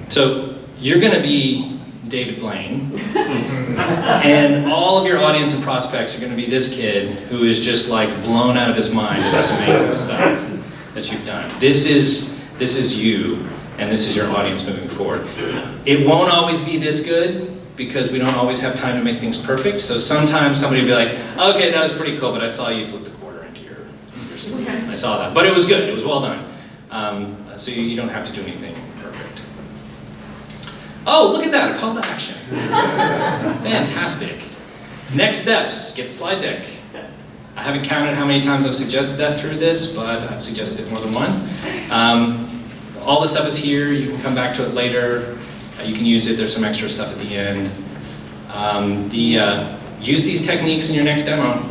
So you're going to be David Blaine, and all of your audience and prospects are going to be this kid who is just blown out of his mind at this amazing stuff that you've done. This is you, and this is your audience moving forward. It won't always be this good because we don't always have time to make things perfect. So sometimes somebody will be like, okay, that was pretty cool, but I saw you flip the quarter into your sleeve. I saw that, but it was good. It was well done. So you don't have to do anything perfect. Oh, look at that, a call to action. Fantastic. Next steps, get the slide deck. I haven't counted how many times I've suggested that through this, but I've suggested it more than one. All the stuff is here, you can come back to it later. You can use it, there's some extra stuff at the end. Use these techniques in your next demo.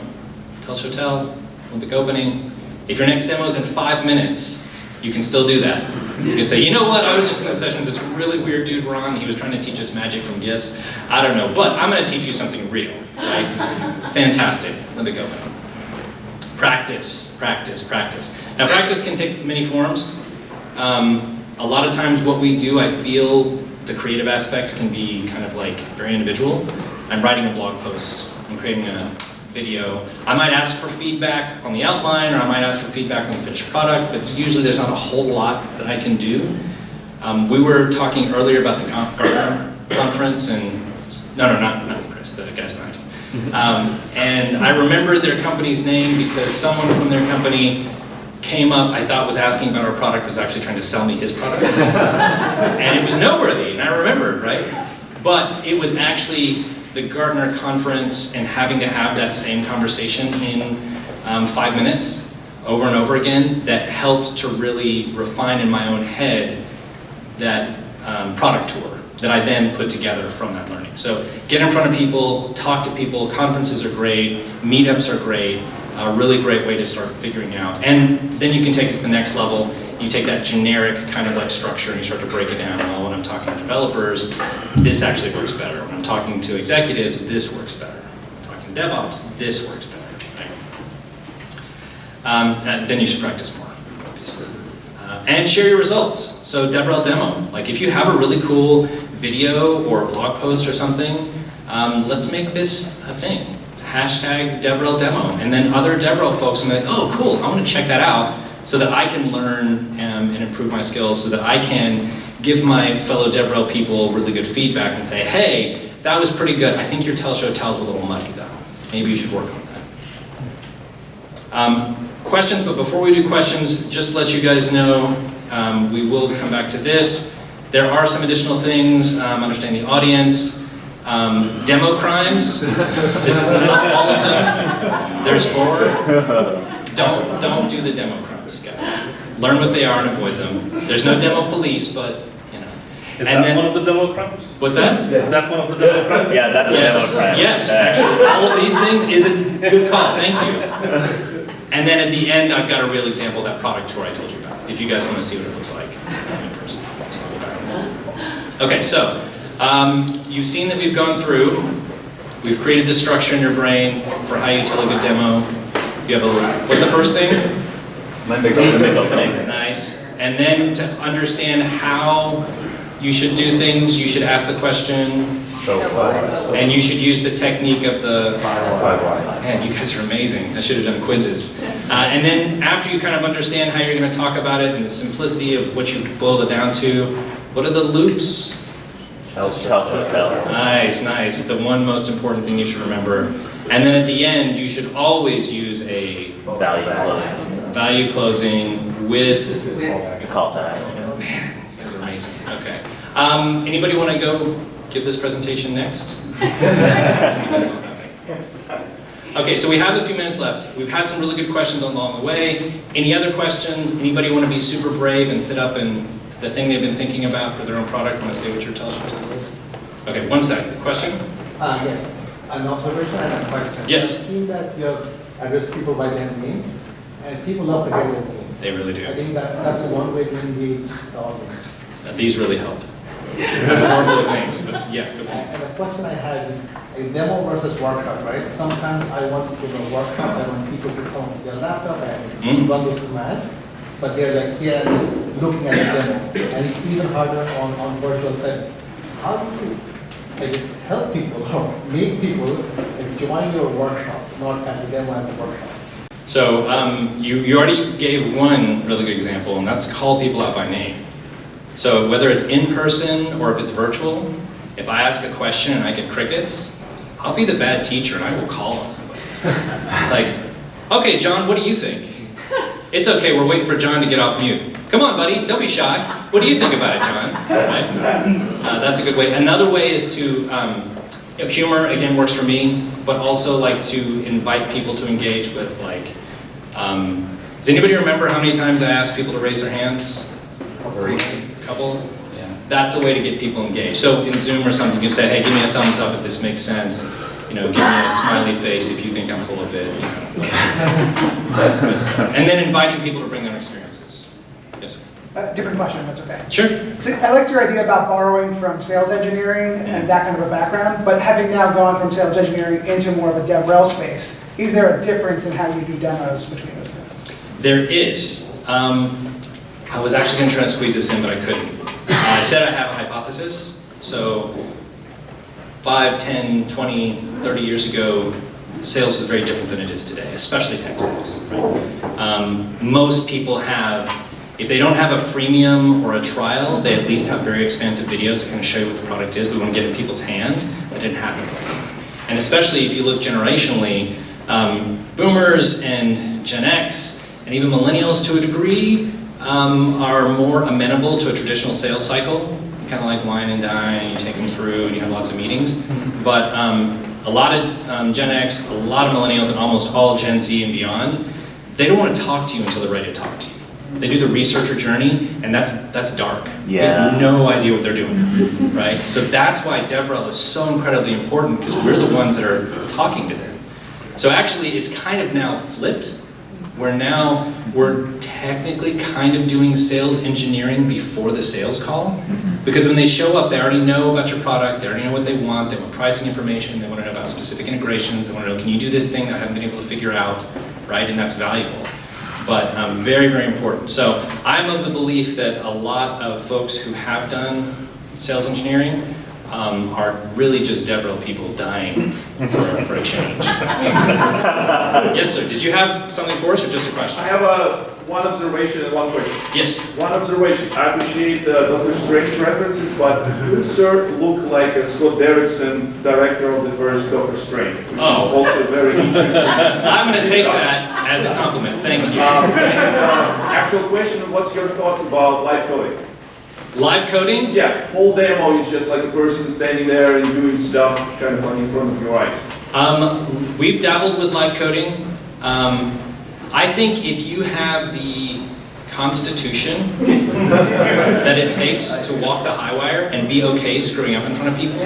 Retell, limbic opening. If your next demo is in 5 minutes, you can still do that. You can say, you know what, I was just in a session with this really weird dude, Ron, he was trying to teach us magic from GIFs. I don't know, but I'm going to teach you something real, right? Fantastic. Limbic opening. Practice, practice, practice. Now practice can take many forms. A lot of times what we do, I feel the creative aspect can be kind of very individual. I'm writing a blog post, I'm creating a video. I might ask for feedback on the outline, or I might ask for feedback on the finished product, but usually there's not a whole lot that I can do. We were talking earlier about the Gartner conference, and not Chris, the guys behind you. And I remember their company's name because someone from their company came up, I thought was asking about our product, was actually trying to sell me his product. And it was noteworthy, and I remembered, right? But it was actually the Gartner conference and having to have that same conversation in 5 minutes over and over again that helped to really refine in my own head that product tour that I then put together from that learning. So get in front of people, talk to people, conferences are great, meetups are great, a really great way to start figuring out. And then you can take it to the next level. You take that generic kind of structure and you start to break it down. Well, when I'm talking to developers, this actually works better. When I'm talking to executives, this works better. When I'm talking to DevOps, this works better. then you should practice more, obviously. And share your results. So DevRel demo. Like if you have a really cool video or a blog post or something, let's make this a thing. Hashtag DevRel demo. And then other DevRel folks will be like, oh cool, I want to check that out so that I can learn and improve my skills so that I can give my fellow DevRel people really good feedback and say, hey, that was pretty good. I think your tell show tell's a little muddy though. Maybe you should work on that. Questions, but before we do questions, just to let you guys know, we will come back to this. There are some additional things, understand the audience, demo crimes. This is not all of them. There's more. Don't do the demo crimes, guys. Learn what they are and avoid them. There's no demo police, but you know. Is that one of the demo crimes? What's that? Is that one of the demo crimes? Yeah, that's a demo crime. Yes, actually, all of these things is a good call. Thank you. And then at the end, I've got a real example of that product tour I told you about, if you guys want to see what it looks like in person. Okay, so you've seen that we've gone through. We've created this structure in your brain for how you tell a good demo. You have a little, what's the first thing? Limbic opening. Nice. And then to understand how you should do things, you should ask the question, and you should use the technique of the 5 whys. Man, you guys are amazing. I should have done quizzes. And then after you kind of understand how you're going to talk about it and the simplicity of what you boiled it down to, what are the loops? Tell. Nice, nice. The one most important thing you should remember. And then at the end, you should always use a value closing with The call to action. Man, you guys are amazing. Okay. Anybody want to go give this presentation next? Okay, so we have a few minutes left. We've had some really good questions along the way. Any other questions? Anybody want to be super brave and sit up and the thing they've been thinking about for their own product, want to say what your tell show tell is? Okay, one second. Question? Yes. An observation and a question. Yes. I've seen that you have addressed people by their names, and people love to hear their names. They really I do. think that's one way to engage the audience. These really help. There's horrible names, but yeah, go ahead. And the question I had is a demo versus workshop, right? Sometimes I want to give a workshop, I want people to come with their laptop and run those commands, but they're like here and just looking at the demo. And it's even harder on virtual setting. How do you help people or make people join your workshop, not as a demo as a workshop? So you already gave one really good example, and that's call people out by name. So whether it's in person or if it's virtual, if I ask a question and I get crickets, I'll be the bad teacher and I will call on somebody. It's like, okay, John, what do you think? It's okay, we're waiting for John to get off mute. Come on, buddy, don't be shy. What do you think about it, John? Right? That's a good way. Another way is to, humor, again, works for me, but also like to invite people to engage with like, does anybody remember how many times I asked people to raise their hands? Couple? Yeah. That's a way to get people engaged. So in Zoom or something, you say, hey, give me a thumbs up if this makes sense. You know, give me a smiley face if you think I'm full of it. You know. And then inviting people to bring their experiences. Yes, sir. Different question, if that's okay. Sure. So I liked your idea about borrowing from sales engineering and that kind of a background, but having now gone from sales engineering into more of a DevRel space, is there a difference in how you do demos between those two? There is. I was actually going to try to squeeze this in, but I couldn't. I said I have a hypothesis. So 5, 10, 20, 30 years ago, sales was very different than it is today, especially tech sales. Right? Most people have, if they don't have a freemium or a trial, they at least have very expansive videos that kind of show you what the product is, but we want to get it in people's hands. That didn't happen before. And especially if you look generationally, boomers and Gen X, and even millennials to a degree, are more amenable to a traditional sales cycle. You kind of like wine and dine, and you take them through, and you have lots of meetings. But a lot of Gen X, a lot of millennials, and almost all Gen Z and beyond, they don't want to talk to you until they're ready to talk to you. They do the researcher journey, and that's dark. Yeah. They have no idea what they're doing, right? So that's why DevRel is so incredibly important, because we're the ones that are talking to them. So actually, it's kind of now flipped, where now we're technically kind of doing sales engineering before the sales call. Because when they show up, they already know about your product, they already know what they want pricing information, they want to know about specific integrations, they want to know, can you do this thing that I haven't been able to figure out, right? And that's valuable. but very, very important. So I'm of the belief that a lot of folks who have done sales engineering are really just DevRel people dying for a change. Yes, sir. Did you have something for us or just a question? I have one observation and one question. Yes. One observation. I appreciate the Dr. Strange references, but you, sir, look like a Scott Derrickson, director of the first Dr. Strange, which is also very interesting. I'm going to take that as a compliment. Thank you. Actual question, what's your thoughts about live coding? Live coding? Yeah, whole demo is just like a person standing there and doing stuff kind of like in front of your eyes. We've dabbled with live coding. I think if you have the constitution that it takes to walk the high wire and be okay screwing up in front of people,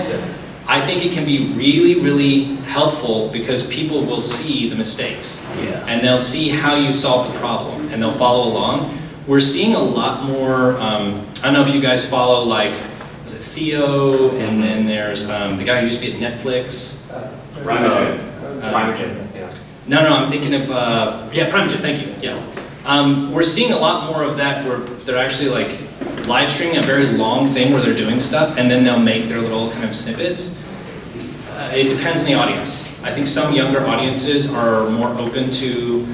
I think it can be really, really helpful because people will see the mistakes. And they'll see how you solve the problem and they'll follow along. We're seeing a lot more, I don't know if you guys follow like, is it Theo, and then there's the guy who used to be at Netflix. Primogen, yeah. No, I'm thinking of, Primogen, thank you, yeah. We're seeing a lot more of that where they're actually like live streaming a very long thing where they're doing stuff and then they'll make their little kind of snippets. It depends on the audience. I think some younger audiences are more open to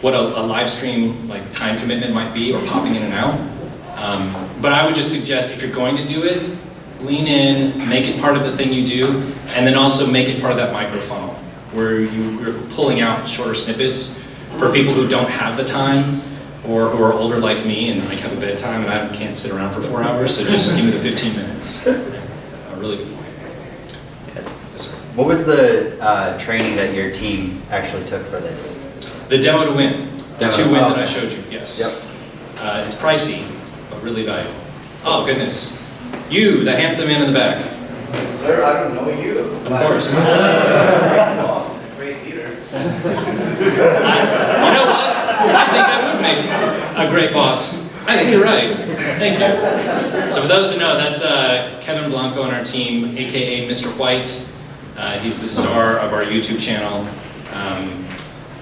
what a live stream like time commitment might be or popping in and out. But I would just suggest if you're going to do it, lean in, make it part of the thing you do, and then also make it part of that micro funnel where you're pulling out shorter snippets for people who don't have the time or who are older like me and like have a bedtime and I can't sit around for 4 hours, so just give me the 15 minutes. A really good point. Yes, sir. What was the training that your team actually took for this? The demo to win, the Demo. 2 win Oh. that I showed you, yes. Yep. It's pricey, but really valuable. Oh, goodness. You, the handsome man in the back. Sir, I don't know you. Of course. Great leader. You know what? I think I would make a great boss. I think you're right. Thank you. So for those who know, that's Kevin Blanco on our team, AKA Mr. White. He's the star of our YouTube channel.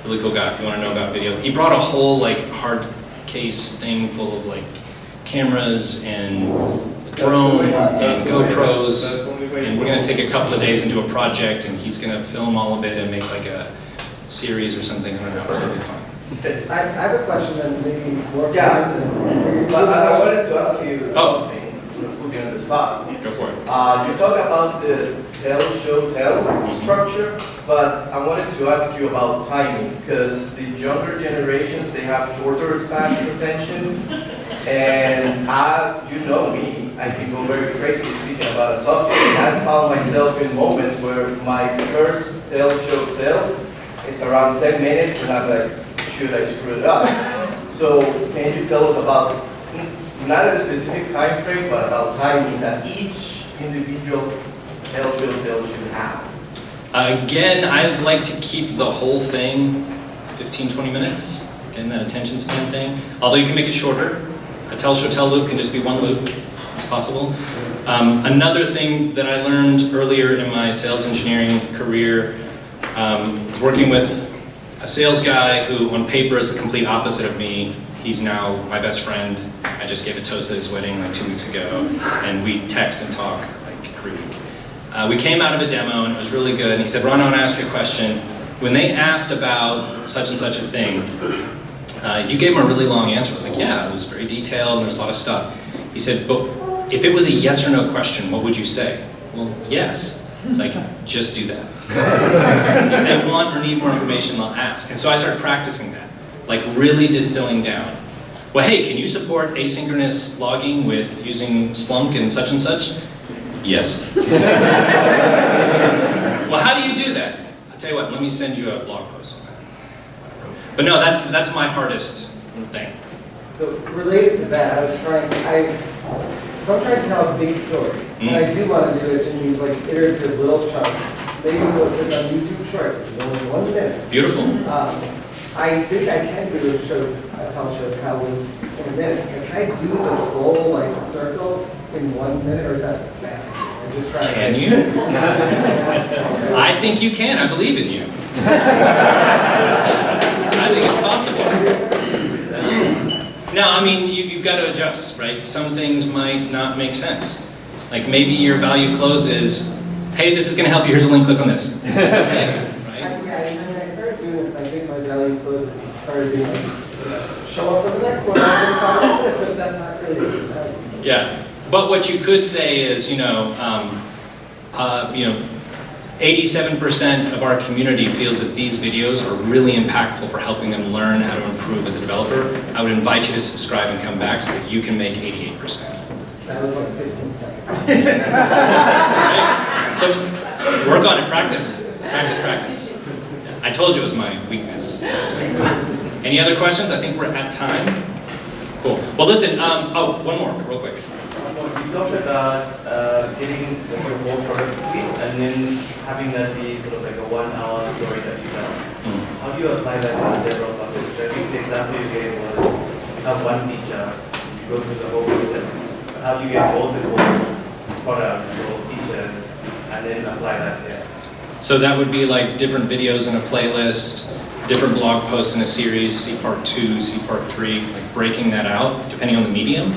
Really cool guy if you want to know about video. He brought a whole like hard case thing full of like cameras and drone and GoPros. And we're going to take a couple of days into a project and he's going to film all of it and make like a series or something. I don't know, it's going to be fun. I have a question and maybe more. Yeah, but I wanted to ask you something, put you on the spot. Go for it. You talk about the tell, show, tell structure, but I wanted to ask you about timing, because the younger generations, they have shorter span of attention, and you know me, I can go very crazy speaking about a subject, and I found myself in moments where my first tell, show, tell, it's around 10 minutes, and I'm like, should I screw it up? So can you tell us about, not a specific time frame, but about timing that each individual tell should have? Again, I'd like to keep the whole thing 15, 20 minutes. Again, that attention span thing. Although you can make it shorter. A tell, show, tell loop can just be one loop. It's possible. Another thing that I learned earlier in my sales engineering career was working with a sales guy who on paper is the complete opposite of me. He's now my best friend. I just gave a toast at his wedding like 2 weeks ago, and we text and talk like every week. We came out of a demo and it was really good. And he said, Ron, I want to ask you a question. When they asked about such and such a thing, you gave them a really long answer. I was like, yeah, it was very detailed and there's a lot of stuff. He said, but if it was a yes or no question, what would you say? Well, yes. It's like, just do that. If they want or need more information, they'll ask. And so I started practicing that, like really distilling down. Well, hey, can you support asynchronous logging with using Splunk and such? Yes. Well, how do you do that? I'll tell you what, let me send you a blog post on that. But no, that's my hardest thing. So related to that, I'm trying to tell a big story, and I do want to do it in these like iterative little chunks, maybe so it's on YouTube short, it's only 1 minute. Beautiful. I think I can do a tell, show, tell in a minute. Can I do the full like circle in 1 minute, or is that bad? I'm just trying. Can you? I think you can. I believe in you. I think it's possible. No, I mean, you've got to adjust, right? Some things might not make sense. Like maybe your value close is, hey, this is going to help you, here's a link, click on this. It's okay, right? When I started doing this, I think my value closes and started being like, show up for the next one, I'm going to talk about this, but that's not really. Yeah, but what you could say is, 87% of our community feels that these videos are really impactful for helping them learn how to improve as a developer. I would invite you to subscribe and come back so that you can make 88%. That was like 15 seconds. Right? So work on it, practice. Practice. I told you it was my weakness. Any other questions? I think we're at time. Cool. Well, listen, one more, real quick. You talked about getting the whole product suite and then having that be sort of like a 1 hour story that you tell. How do you apply that to DevRel topics? I think the example you gave was you have one feature, you go through the whole process. But how do you get multiple products or features and then apply that here? So that would be like different videos in a playlist, different blog posts in a series, see part 2, see part 3, like breaking that out depending on the medium.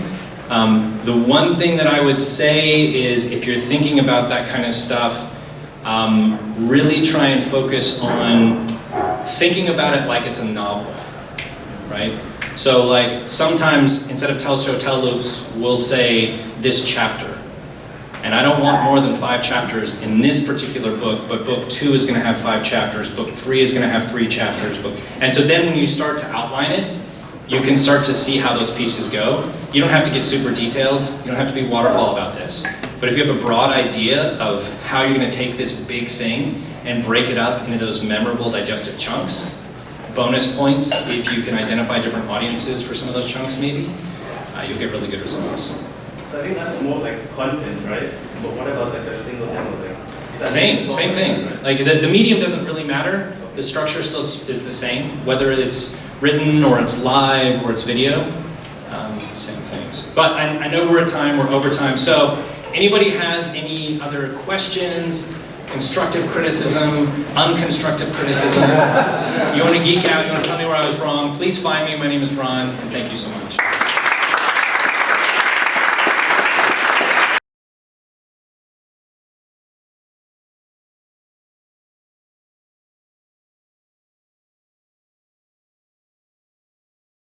The one thing that I would say is if you're thinking about that kind of stuff, really try and focus on thinking about it like it's a novel, right? So like sometimes instead of tell, show, tell loops, we'll say this chapter. And I don't want more than 5 chapters in this particular book, but book 2 is going to have 5 chapters, book 3 is going to have 3 chapters. And so then when you start to outline it, you can start to see how those pieces go. You don't have to get super detailed, you don't have to be waterfall about this. But if you have a broad idea of how you're going to take this big thing and break it up into those memorable digestive chunks, bonus points if you can identify different audiences for some of those chunks maybe, you'll get really good results. So I think that's more like content, right? But what about like a single demo thing? Same thing. Like the medium doesn't really matter. The structure still is the same, whether it's written or it's live or it's video, same things. But I know we're at time, we're over time. So anybody has any other questions, constructive criticism, unconstructive criticism? You want to geek out, you want to tell me where I was wrong, please find me. My name is Ron, and thank you so much.